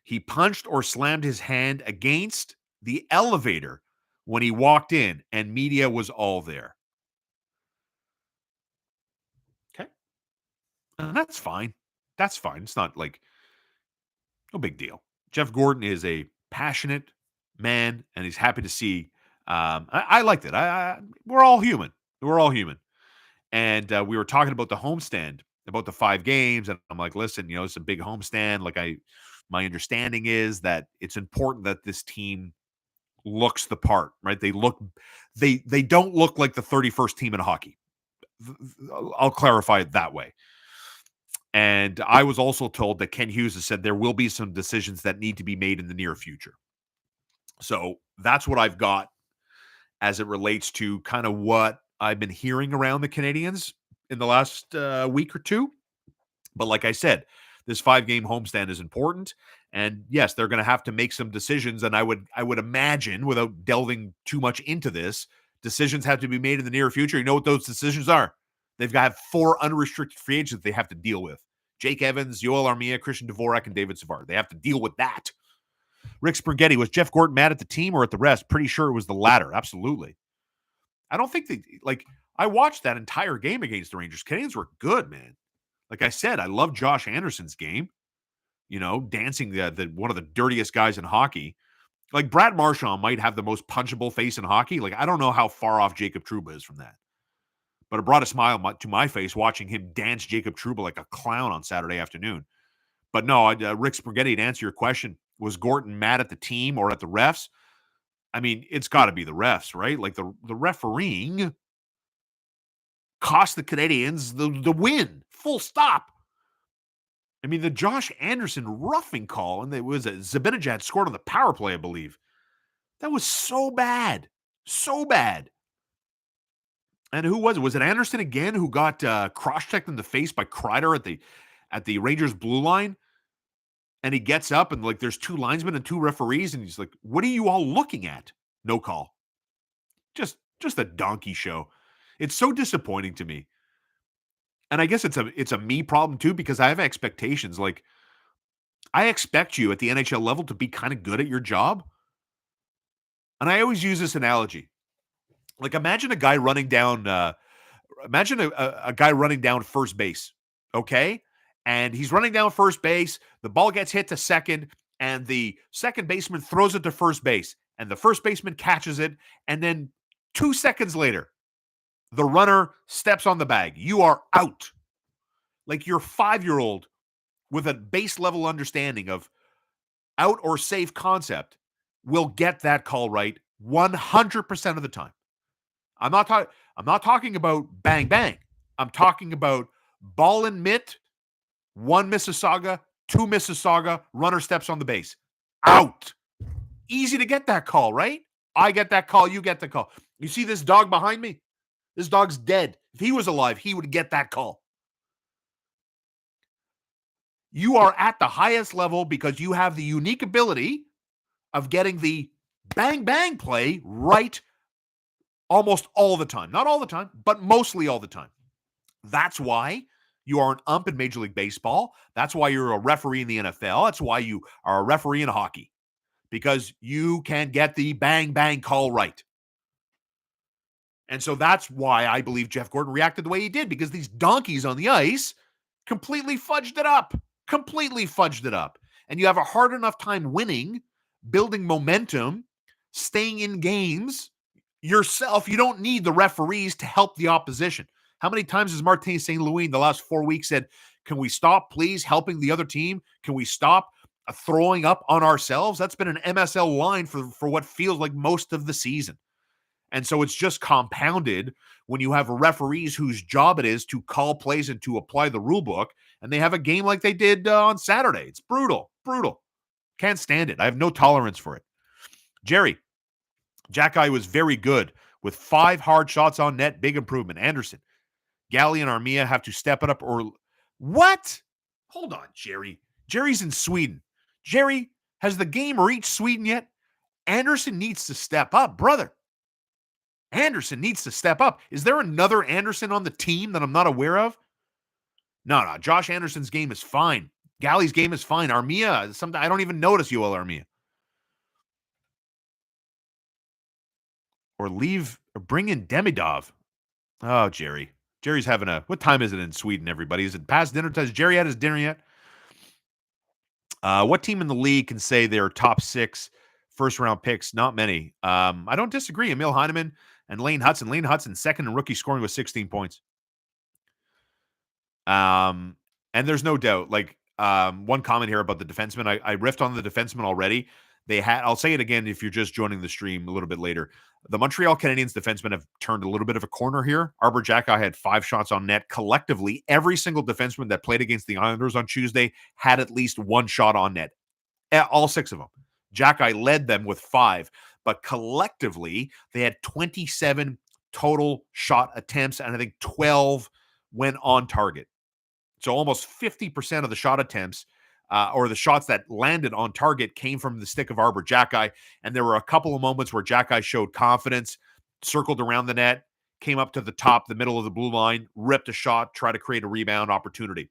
He punched or slammed his hand against the elevator when he walked in, and media was all there. Okay. And that's fine. That's fine. It's not like, no big deal. Jeff Gorton is a passionate man, and he's happy to see. I liked it. We're all human. We're all human. And we were talking about the homestand, about the 5 games, and I'm like, listen, it's a big homestand. Like my understanding is that it's important that this team looks the part, right? They don't look like the 31st team in hockey. I'll clarify it that way. And I was also told that Ken Hughes has said there will be some decisions that need to be made in the near future. So that's what I've got as it relates to kind of what I've been hearing around the Canadiens in the last week or two. But like I said, this 5-game homestand is important. And yes, they're going to have to make some decisions. And I would imagine, without delving too much into this, decisions have to be made in the near future. You know what those decisions are? They've got 4 unrestricted free agents they have to deal with. Jake Evans, Yoel Armia, Christian Dvorak, and David Savard. They have to deal with that. Rick Spaghetti, was Jeff Gorton mad at the team or at the rest? Pretty sure it was the latter. Absolutely. I don't think I watched that entire game against the Rangers. Canadiens were good, man. Like I said, I love Josh Anderson's game. Dancing the one of the dirtiest guys in hockey. Like Brad Marchand might have the most punchable face in hockey. Like I don't know how far off Jacob Trouba is from that. But it brought a smile to my face watching him dance Jacob Trouba like a clown on Saturday afternoon. But no, Rick Spaghetti, to answer your question, was Gorton mad at the team or at the refs? I mean, it's got to be the refs, right? Like the refereeing cost the Canadiens the win. Full stop. I mean, the Josh Anderson roughing call, and it was Zibanejad scored on the power play, I believe. That was so bad. So bad. And who was it? Was it Anderson again who got cross-checked in the face by Kreider at the Rangers blue line? And he gets up and there's 2 linesmen and 2 referees, and he's like, "What are you all looking at?" No call. Just a donkey show. It's so disappointing to me. And I guess it's a me problem too, because I have expectations. Like, I expect you at the NHL level to be kind of good at your job. And I always use this analogy. Like, imagine a guy running down a guy running down first base, okay? And he's running down first base, the ball gets hit to second, and the second baseman throws it to first base, and the first baseman catches it, and then 2 seconds later, the runner steps on the bag. You are out. Like your 5-year-old with a base level understanding of out or safe concept will get that call right 100% of the time. I'm not talking about bang bang. I'm talking about ball and mitt, 1 Mississauga, 2 Mississauga, runner steps on the base. Out. Easy to get that call, right? I get that call, you get the call. You see this dog behind me? This dog's dead. If he was alive, he would get that call. You are at the highest level because you have the unique ability of getting the bang bang play right almost all the time. Not all the time, but mostly all the time. That's why you are an ump in Major League Baseball. That's why you're a referee in the NFL. That's why you are a referee in hockey, because you can get the bang bang call right. And so that's why I believe Jeff Gorton reacted the way he did, because these donkeys on the ice completely fudged it up. And you have a hard enough time winning, building momentum, staying in games yourself. You don't need the referees to help the opposition. How many times has Martin St. Louis in the last 4 weeks said, "Can we stop, please, helping the other team? Can we stop throwing up on ourselves?" That's been an MSL line for what feels like most of the season. And so it's just compounded when you have referees whose job it is to call plays and to apply the rule book, and they have a game like they did on Saturday. It's brutal. Can't stand it. I have no tolerance for it. Jerry, Jack-Eye was very good with 5 hard shots on net. Big improvement. Anderson, Galley, and Armia have to step it up or what? Hold on, Jerry. Jerry's in Sweden. Jerry, has the game reached Sweden yet? Anderson needs to step up, brother. Anderson needs to step up. Is there another Anderson on the team that I'm not aware of? No. Josh Anderson's game is fine. Galley's game is fine. Armia, I don't even notice Yoel Armia. Or bring in Demidov. Oh, Jerry. Jerry's having what time is it in Sweden, everybody? Is it past dinner time? Has Jerry had his dinner yet? What team in the league can say they're top 6 first-round picks? Not many. I don't disagree. Emil Heineman and Lane Hudson. Lane Hudson, second in rookie scoring with 16 points. And there's no doubt, like, one comment here about the defenseman. I riffed on the defenseman already. I'll say it again if you're just joining the stream a little bit later. The Montreal Canadiens defensemen have turned a little bit of a corner here. Arbor Xhekaj had 5 shots on net. Collectively, every single defenseman that played against the Islanders on Tuesday had at least 1 shot on net. All 6 of them. Xhekaj led them with 5, but collectively, they had 27 total shot attempts, and I think 12 went on target. So almost 50% of the shot attempts or the shots that landed on target came from the stick of Arbor Xhekaj. And there were a couple of moments where Xhekaj showed confidence, circled around the net, came up to the top, the middle of the blue line, ripped a shot, tried to create a rebound opportunity.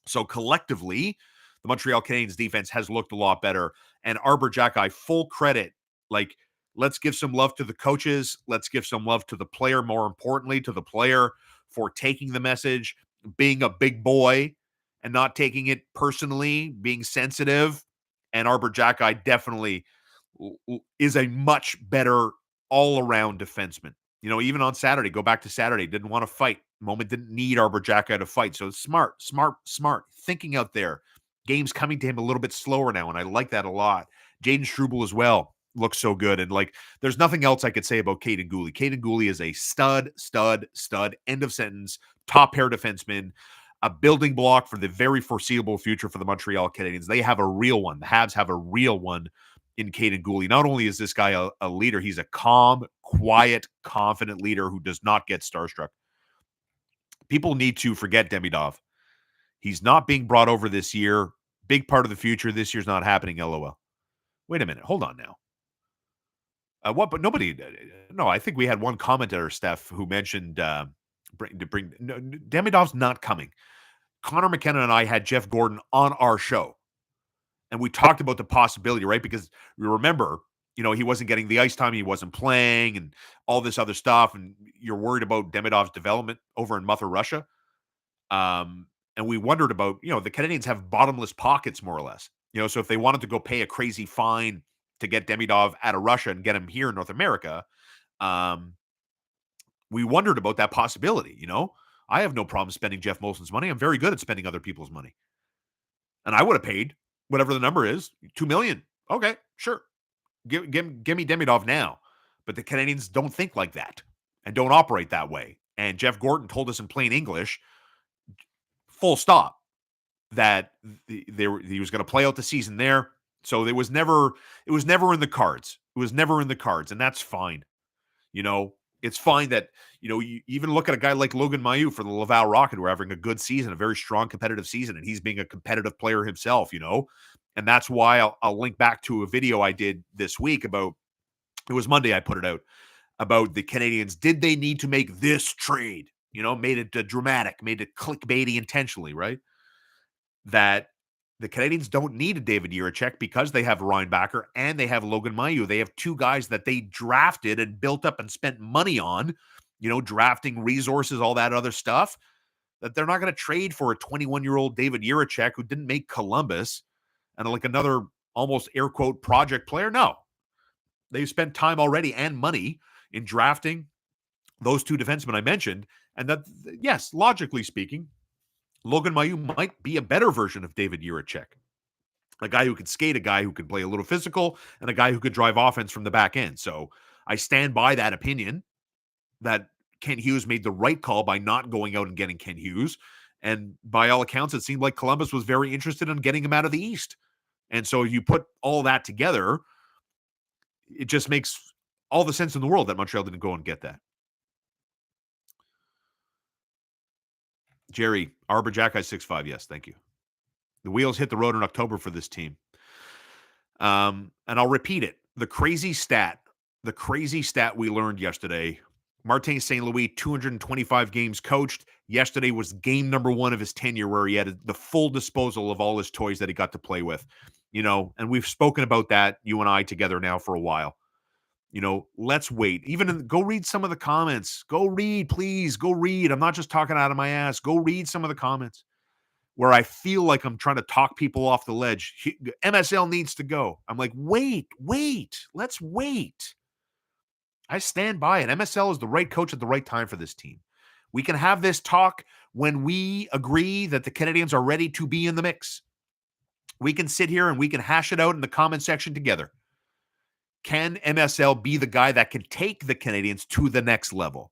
So collectively, the Montreal Canadiens defense has looked a lot better. And Arbor Xhekaj, full credit. Like, let's give some love to the coaches. Let's give some love to the player, more importantly, to the player for taking the message, being a big boy and not taking it personally, being sensitive. And Arbor Xhekaj definitely is a much better all-around defenseman. You know, even on Saturday, go back to Saturday, didn't want to fight. Moment didn't need Arbor Xhekaj to fight. So smart. Thinking out there. Game's coming to him a little bit slower now, and I like that a lot. Jaden Struble as well looks so good. And, like, there's nothing else I could say about Caden Gooley. Caden Gooley is a stud, end of sentence, top pair defenseman, a building block for the very foreseeable future for the Montreal Canadiens. They have a real one. The Habs have a real one in Caden Gooley. Not only is this guy a leader, he's a calm, quiet, confident leader who does not get starstruck. People need to forget Demidov. He's not being brought over this year. Big part of the future. This year's not happening, LOL. Wait a minute. Hold on now. What? But nobody. No, I think we had one commentator, Steph, who mentioned Demidov's not coming. Connor McKenna and I had Jeff Gorton on our show, and we talked about the possibility, right? Because we remember, you know, he wasn't getting the ice time, he wasn't playing, and all this other stuff, and you're worried about Demidov's development over in Mother Russia. And we wondered about, you know, the Canadiens have bottomless pockets, more or less. You know, so if they wanted to go pay a crazy fine to get Demidov out of Russia and get him here in North America, we wondered about that possibility, you know? I have no problem spending Jeff Molson's money. I'm very good at spending other people's money. And I would have paid whatever the number is, $2 million. Okay, sure. Give me Demidov now. But the Canadiens don't think like that and don't operate that way. And Jeff Gorton told us in plain English, full stop, that he was going to play out the season there. So it was never in the cards. It was never in the cards, and that's fine. You know, it's fine that, you know, you even look at a guy like Logan Mailloux for the Laval Rocket, who are having a good season, a very strong competitive season, and he's being a competitive player himself, you know. And that's why I'll link back to a video I did this week about, it was Monday I put it out, about the Canadiens. Did they need to make this trade? You know, made it dramatic, made it clickbaity intentionally, right? That the Canadiens don't need a David Jiricek because they have Reinbacher and they have Logan Mailloux. They have 2 guys that they drafted and built up and spent money on, you know, drafting resources, all that other stuff, that they're not going to trade for a 21-year-old David Jiricek who didn't make Columbus and like another almost air quote project player. No, they've spent time already and money in drafting those 2 defensemen I mentioned. And that, yes, logically speaking, Logan Mailloux might be a better version of David Jiricek. A guy who can skate, a guy who can play a little physical, and a guy who could drive offense from the back end. So I stand by that opinion that Kent Hughes made the right call by not going out and getting Kent Hughes. And by all accounts, it seemed like Columbus was very interested in getting him out of the East. And so you put all that together, it just makes all the sense in the world that Montreal didn't go and get that. Jerry, Arbor Xhekaj 6'5". Yes, thank you. The wheels hit the road in October for this team. And I'll repeat it. The crazy stat we learned yesterday, Martin St. Louis, 225 games coached. Yesterday was game number 1 of his tenure where he had the full disposal of all his toys that he got to play with. You know, and we've spoken about that, you and I, together now for a while. You know, let's wait. Go read some of the comments. Go read, please. Go read. I'm not just talking out of my ass. Go read some of the comments where I feel like I'm trying to talk people off the ledge. MSL needs to go. I'm like, wait. Let's wait. I stand by it. MSL is the right coach at the right time for this team. We can have this talk when we agree that the Canadiens are ready to be in the mix. We can sit here and we can hash it out in the comment section together. Can MSL be the guy that can take the Canadiens to the next level?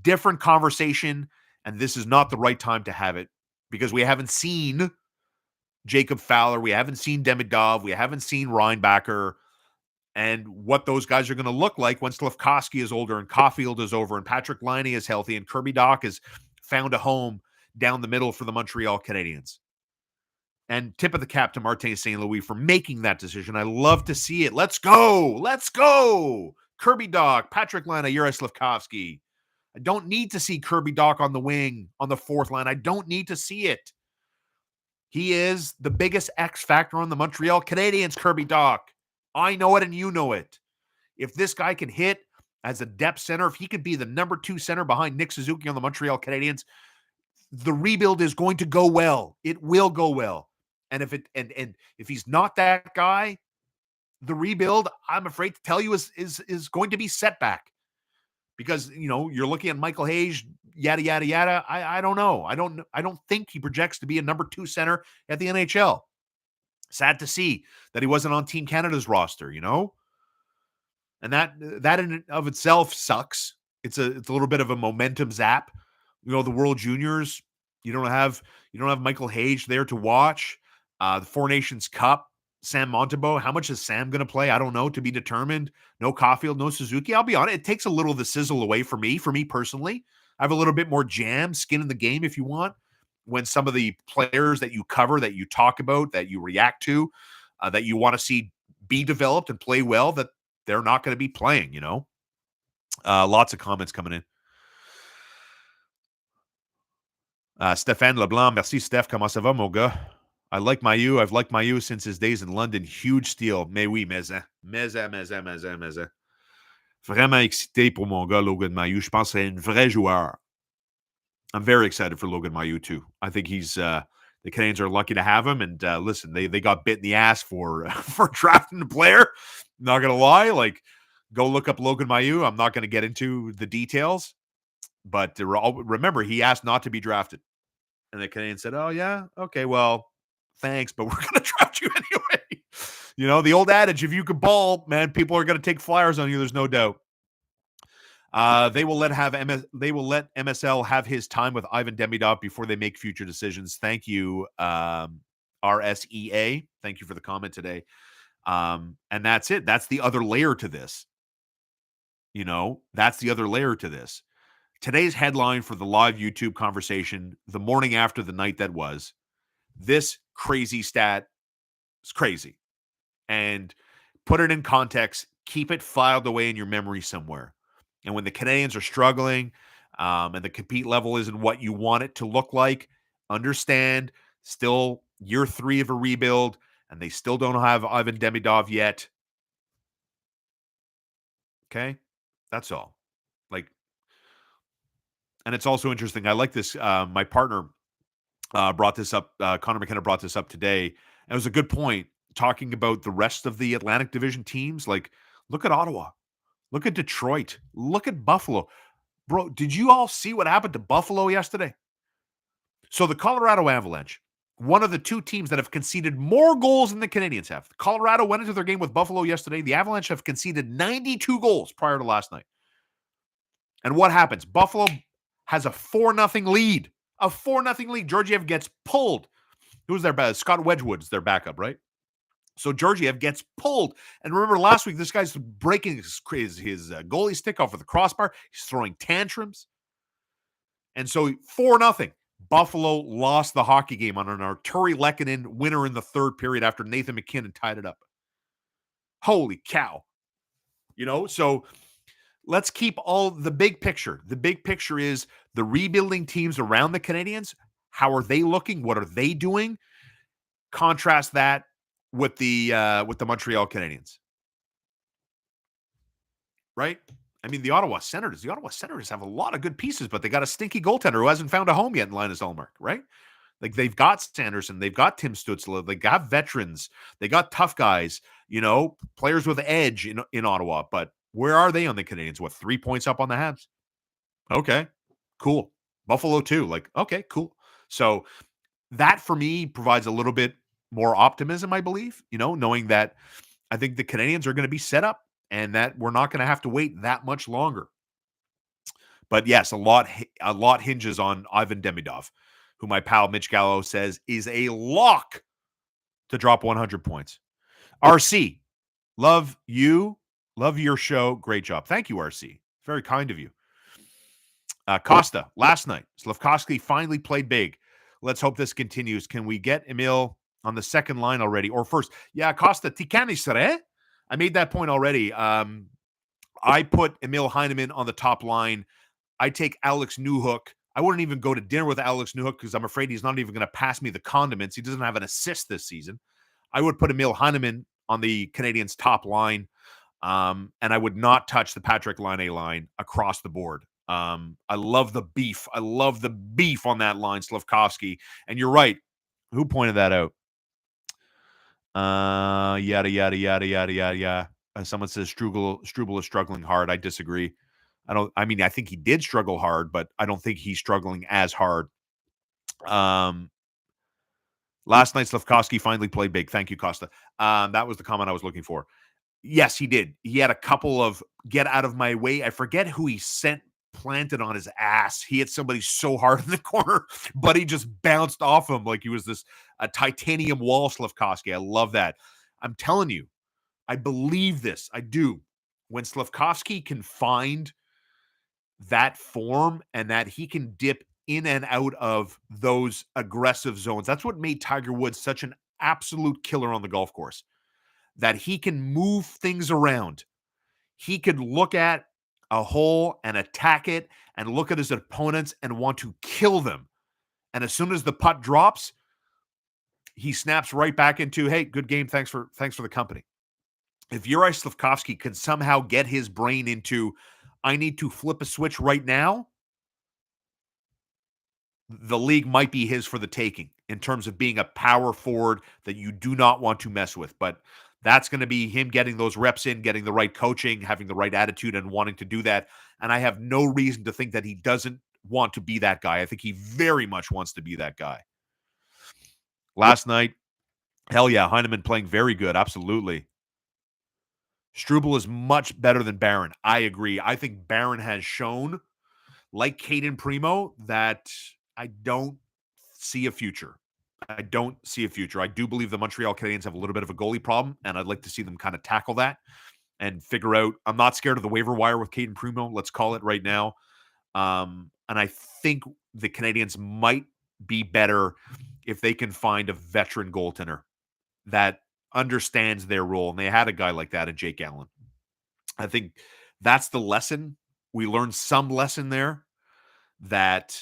Different conversation, and this is not the right time to have it because we haven't seen Jacob Fowler, we haven't seen Demidov, we haven't seen Reinbacher, and what those guys are going to look like when Slafkovsky is older and Caulfield is over and Patrik Laine is healthy and Kirby Dach has found a home down the middle for the Montreal Canadiens. And tip of the cap to Martin St. Louis for making that decision. I love to see it. Let's go. Let's go. Kirby Dach, Patrik Laine, Juraj Slafkovsky. I don't need to see Kirby Dach on the wing, on the fourth line. I don't need to see it. He is the biggest X factor on the Montreal Canadiens, Kirby Dach. I know it and you know it. If this guy can hit as a depth center, if he could be the number 2 center behind Nick Suzuki on the Montreal Canadiens, the rebuild is going to go well. It will go well. And if he's not that guy, the rebuild, I'm afraid to tell you, is going to be setback. Because, you're looking at Michael Hayes, yada, yada, yada. I don't know. I don't think he projects to be a number 2 center at the NHL. Sad to see that he wasn't on Team Canada's roster, And that in and of itself sucks. It's a little bit of a momentum zap. The World Juniors, you don't have Michael Hayes there to watch. The Four Nations Cup, Sam Montembeault. How much is Sam going to play? I don't know, to be determined. No Caulfield, no Suzuki. I'll be honest, it takes a little of the sizzle away for me personally. I have a little bit more skin in the game, if you want, when some of the players that you cover, that you talk about, that you react to, that you want to see be developed and play well, that they're not going to be playing, Lots of comments coming in. Stéphane Leblanc, merci Steph, comment ça va, mon gars? I like Mailloux. I've liked Mailloux since his days in London. Huge steal. Mais oui, mais. Vraiment excité pour mon gars, Logan Mailloux. Je pense que c'est un vrai joueur. I'm very excited for Logan Mailloux, too. I think he's, the Canadiens are lucky to have him. And listen, they got bit in the ass for drafting the player. Not going to lie. Go look up Logan Mailloux. I'm not going to get into the details. But remember, he asked not to be drafted. And the Canadiens said, oh, yeah? Okay, well, thanks, but we're going to draft you anyway. The old adage, if you can ball, man, people are going to take flyers on you. There's no doubt. They will let MSL have his time with Ivan Demidov before they make future decisions. Thank you, RSEA. Thank you for the comment today. And that's it. That's the other layer to this. That's the other layer to this. Today's headline for the live YouTube conversation, the morning after the night that was, this crazy stat is crazy. And put it in context, keep it filed away in your memory somewhere. And when the Canadiens are struggling and the compete level isn't what you want it to look like, understand, still year 3 of a rebuild, and they still don't have Ivan Demidov yet. Okay? That's all. And it's also interesting. I like this. My partner brought this up. Connor McKenna brought this up today. And it was a good point talking about the rest of the Atlantic Division teams. Look at Ottawa. Look at Detroit. Look at Buffalo. Bro, did you all see what happened to Buffalo yesterday? So the Colorado Avalanche, one of the 2 teams that have conceded more goals than the Canadiens have. Colorado went into their game with Buffalo yesterday. The Avalanche have conceded 92 goals prior to last night. And what happens? Buffalo has a 4-0 lead. A 4-0 lead. Georgiev gets pulled. Who's their backup? Scott Wedgwood's their backup, right? So Georgiev gets pulled. And remember last week, this guy's breaking his goalie stick off with the crossbar. He's throwing tantrums. And so 4-0. Buffalo lost the hockey game on an Arturi Lehkonen winner in the 3rd period after Nathan McKinnon tied it up. Holy cow. So let's keep all the big picture. The big picture is the rebuilding teams around the Canadiens. How are they looking? What are they doing? Contrast that with the Montreal Canadiens. Right? I mean, the Ottawa Senators have a lot of good pieces, but they got a stinky goaltender who hasn't found a home yet in Linus Ullmark, right? They've got Sanderson, they've got Tim Stützle, they got veterans, they got tough guys, players with edge in Ottawa, but where are they on the Canadiens? 3 points up on the Habs? Okay, cool. Buffalo too. Like, okay, cool. So that for me provides a little bit more optimism, I believe, knowing that I think the Canadiens are going to be set up and that we're not going to have to wait that much longer. But yes, a lot hinges on Ivan Demidov, who my pal Mitch Gallo says is a lock to drop 100 points. RC, love you. Love your show. Great job. Thank you, RC. Very kind of you. Costa, last night, Slafkovsky finally played big. Let's hope this continues. Can we get Emil on the second line already? Or first? Yeah, Costa, ti canisere? I made that point already. I put Emil Heineman on the top line. I take Alex Newhook. I wouldn't even go to dinner with Alex Newhook because I'm afraid he's not even going to pass me the condiments. He doesn't have an assist this season. I would put Emil Heineman on the Canadiens' top line, and I would not touch the Patrik Laine line across the board. I love the beef. I love the beef on that line, Slafkovsky. And you're right. Who pointed that out? Yada, yada, yada, yada, yada, yada. Someone says Struble is struggling hard. I disagree. I think he did struggle hard, but I don't think he's struggling as hard. Last night, Slafkovsky finally played big. Thank you, Costa. That was the comment I was looking for. Yes, he did. He had a couple of get out of my way. I forget who he sent planted on his ass. He hit somebody so hard in the corner, but he just bounced off him like he was a titanium wall, Slafkovsky. I love that. I'm telling you, I believe this. I do. When Slafkovsky can find that form and that he can dip in and out of those aggressive zones, that's what made Tiger Woods such an absolute killer on the golf course. That he can move things around. He could look at a hole and attack it and look at his opponents and want to kill them. And as soon as the putt drops, he snaps right back into, hey, good game. Thanks for the company. If Yuri Slafkovsky can somehow get his brain into, I need to flip a switch right now, the league might be his for the taking in terms of being a power forward that you do not want to mess with. But that's going to be him getting those reps in, getting the right coaching, having the right attitude, and wanting to do that. And I have no reason to think that he doesn't want to be that guy. I think he very much wants to be that guy. Last night, hell yeah, Heineman playing very good. Absolutely. Struble is much better than Barron. I agree. I think Barron has shown, like Caden Primo, that I don't see a future. I don't see a future. I do believe the Montreal Canadiens have a little bit of a goalie problem, and I'd like to see them kind of tackle that and figure out. I'm not scared of the waiver wire with Caden Primo. Let's call it right now. And I think the Canadiens might be better if they can find a veteran goaltender that understands their role. And they had a guy like that in Jake Allen. I think that's the lesson. We learned some lesson there that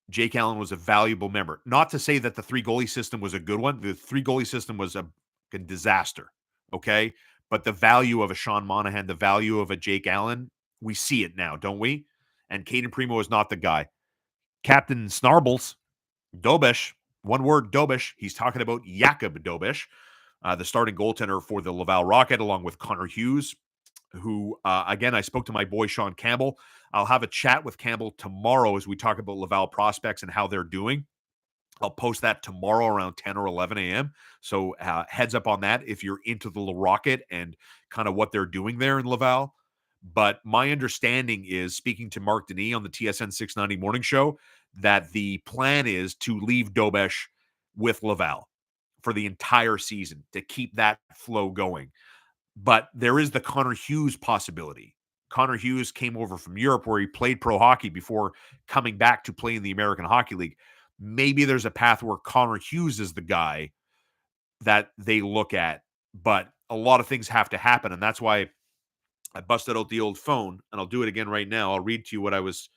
Jake Allen was a valuable member. Not to say that the three goalie system was a good one. The three goalie system was a disaster. Okay. But the value of a Sean Monahan, the value of a Jake Allen, we see it now, don't we? And Caden Primo is not the guy. Captain Snarbles, Dobish, one word, Dobish. He's talking about Jakub Dobish, the starting goaltender for the Laval Rocket, along with Connor Hughes, who, again, I spoke to my boy Sean Campbell. I'll have a chat with Campbell tomorrow as we talk about Laval prospects and how they're doing. I'll post that tomorrow around 10 or 11 a.m. So heads up on that if you're into the Rocket and kind of what they're doing there in Laval. But my understanding is, speaking to Mark Denis on the TSN 690 morning show, that the plan is to leave Dobesh with Laval for the entire season to keep that flow going. But there is the Connor Hughes possibility. Connor Hughes came over from Europe where he played pro hockey before coming back to play in the American Hockey League. Maybe there's a path where Connor Hughes is the guy that they look at, but a lot of things have to happen. And that's why I busted out the old phone, and I'll do it again right now. I'll read to you what I was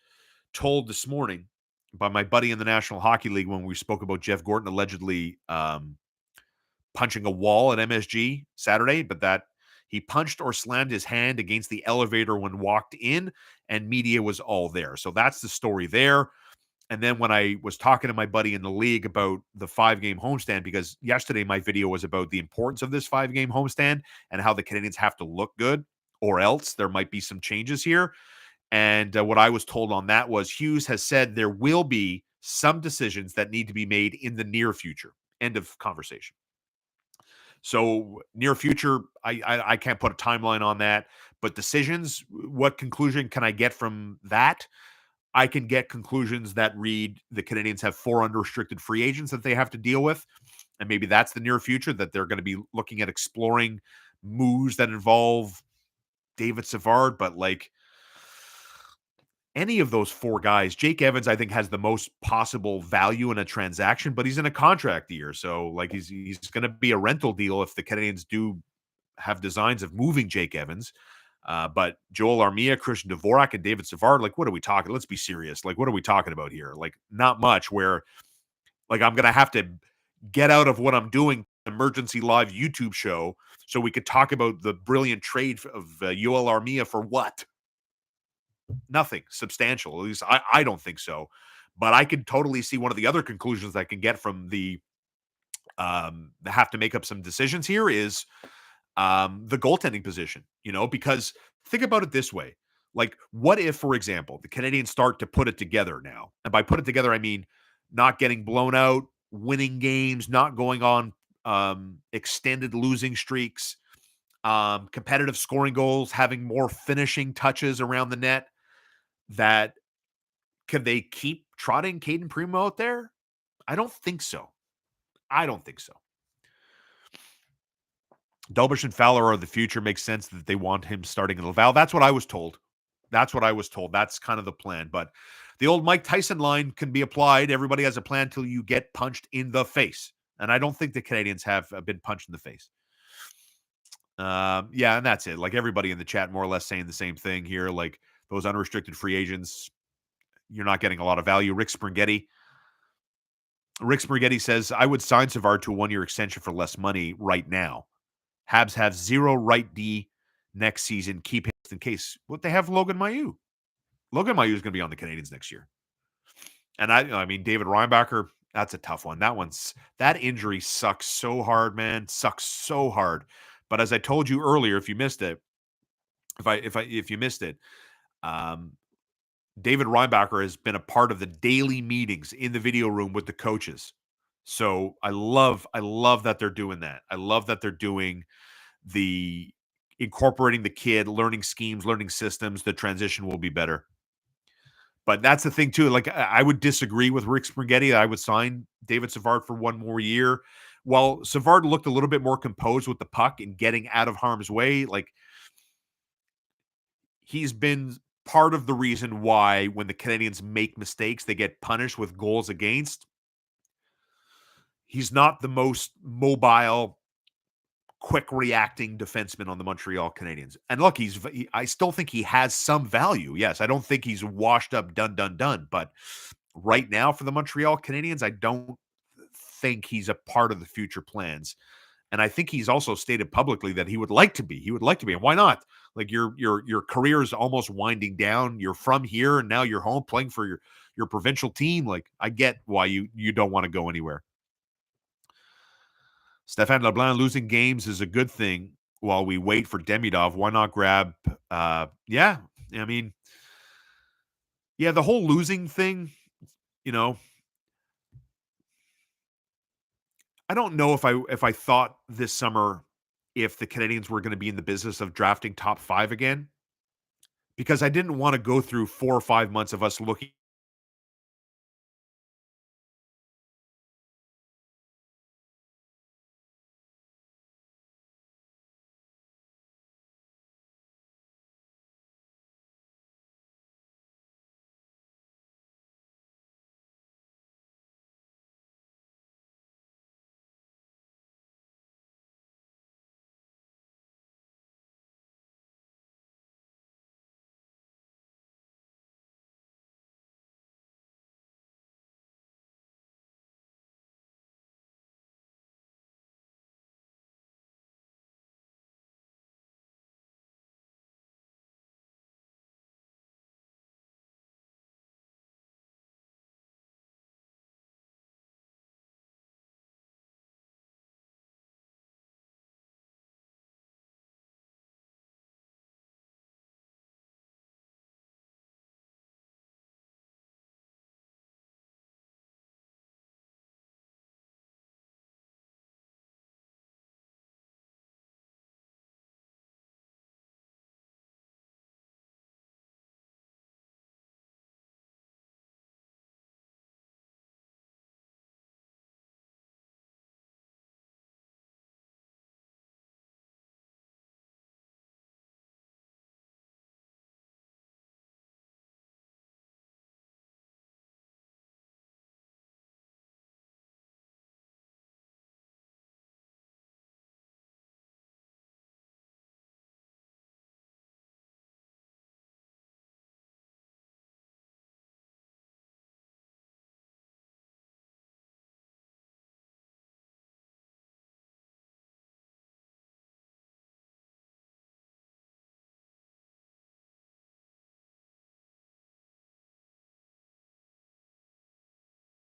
told this morning by my buddy in the National Hockey League when we spoke about Jeff Gorton allegedly punching a wall at MSG Saturday, but that he punched or slammed his hand against the elevator when walked in, and media was all there. So that's the story there. And then when I was talking to my buddy in the league about the 5-game homestand, because yesterday my video was about the importance of this 5-game homestand and how the Canadiens have to look good, or else there might be some changes here. And what I was told on that was Hughes has said there will be some decisions that need to be made in the near future. End of conversation. So near future, I can't put a timeline on that. But decisions, what conclusion can I get from that? I can get conclusions that read the Canadiens have 4 unrestricted free agents that they have to deal with. And maybe that's the near future, that they're going to be looking at exploring moves that involve David Savard. But like any of those 4 guys, Jake Evans, I think, has the most possible value in a transaction, but he's in a contract year. So like he's going to be a rental deal if the Canadiens do have designs of moving Jake Evans. But Joel Armia, Christian Dvorak, and David Savard, like, what are we talking? Let's be serious. Like, what are we talking about here? Like, not much. Where, like, I'm gonna have to get out of what I'm doing, emergency live YouTube show, so we could talk about the brilliant trade of Joel Armia for what? Nothing substantial. At least I don't think so. But I could totally see one of the other conclusions I can get from the have to make up some decisions here is the goaltending position, because think about it this way. Like, what if, for example, the Canadiens start to put it together now? And by put it together, I mean not getting blown out, winning games, not going on extended losing streaks, competitive scoring goals, having more finishing touches around the net. That could they keep trotting Caden Primo out there? I don't think so. I don't think so. Dalglish and Fowler are the future. Makes sense that they want him starting in Laval. That's what I was told. That's kind of the plan. But the old Mike Tyson line can be applied. Everybody has a plan until you get punched in the face. And I don't think the Canadiens have been punched in the face. Yeah, and that's it. Like everybody in the chat more or less saying the same thing here. Like those unrestricted free agents, you're not getting a lot of value. Rick Spaghetti says, I would sign Savard to a 1-year extension for less money right now. Habs have 0 right D next season. Keep him in case. What they have Logan Mailloux. Logan Mailloux is going to be on the Canadiens next year. And I mean, David Reinbacher, that's a tough one. That injury sucks so hard, man. Sucks so hard. But as I told you earlier, if you missed it, if you missed it, David Reinbacher has been a part of the daily meetings in the video room with the coaches. So I love that they're doing that. I love that they're doing the incorporating the kid, learning schemes, learning systems. The transition will be better. But that's the thing too. Like I would disagree with Rick Spaghetti. I would sign David Savard for 1 more year. While Savard looked a little bit more composed with the puck and getting out of harm's way, like he's been part of the reason why when the Canadiens make mistakes, they get punished with goals against. He's not the most mobile, quick reacting defenseman on the Montreal Canadiens. And look, I still think he has some value. Yes, I don't think he's washed up, done. But right now for the Montreal Canadiens, I don't think he's a part of the future plans. And I think he's also stated publicly that he would like to be. He would like to be. And why not? Like your career is almost winding down. You're from here and now you're home playing for your provincial team. Like I get why you don't want to go anywhere. Stéphane Leblanc, losing games is a good thing while we wait for Demidov. Why not grab yeah. I mean, yeah, the whole losing thing, I don't know if I thought this summer if the Canadiens were going to be in the business of drafting top 5 again, because I didn't want to go through 4 or 5 months of us looking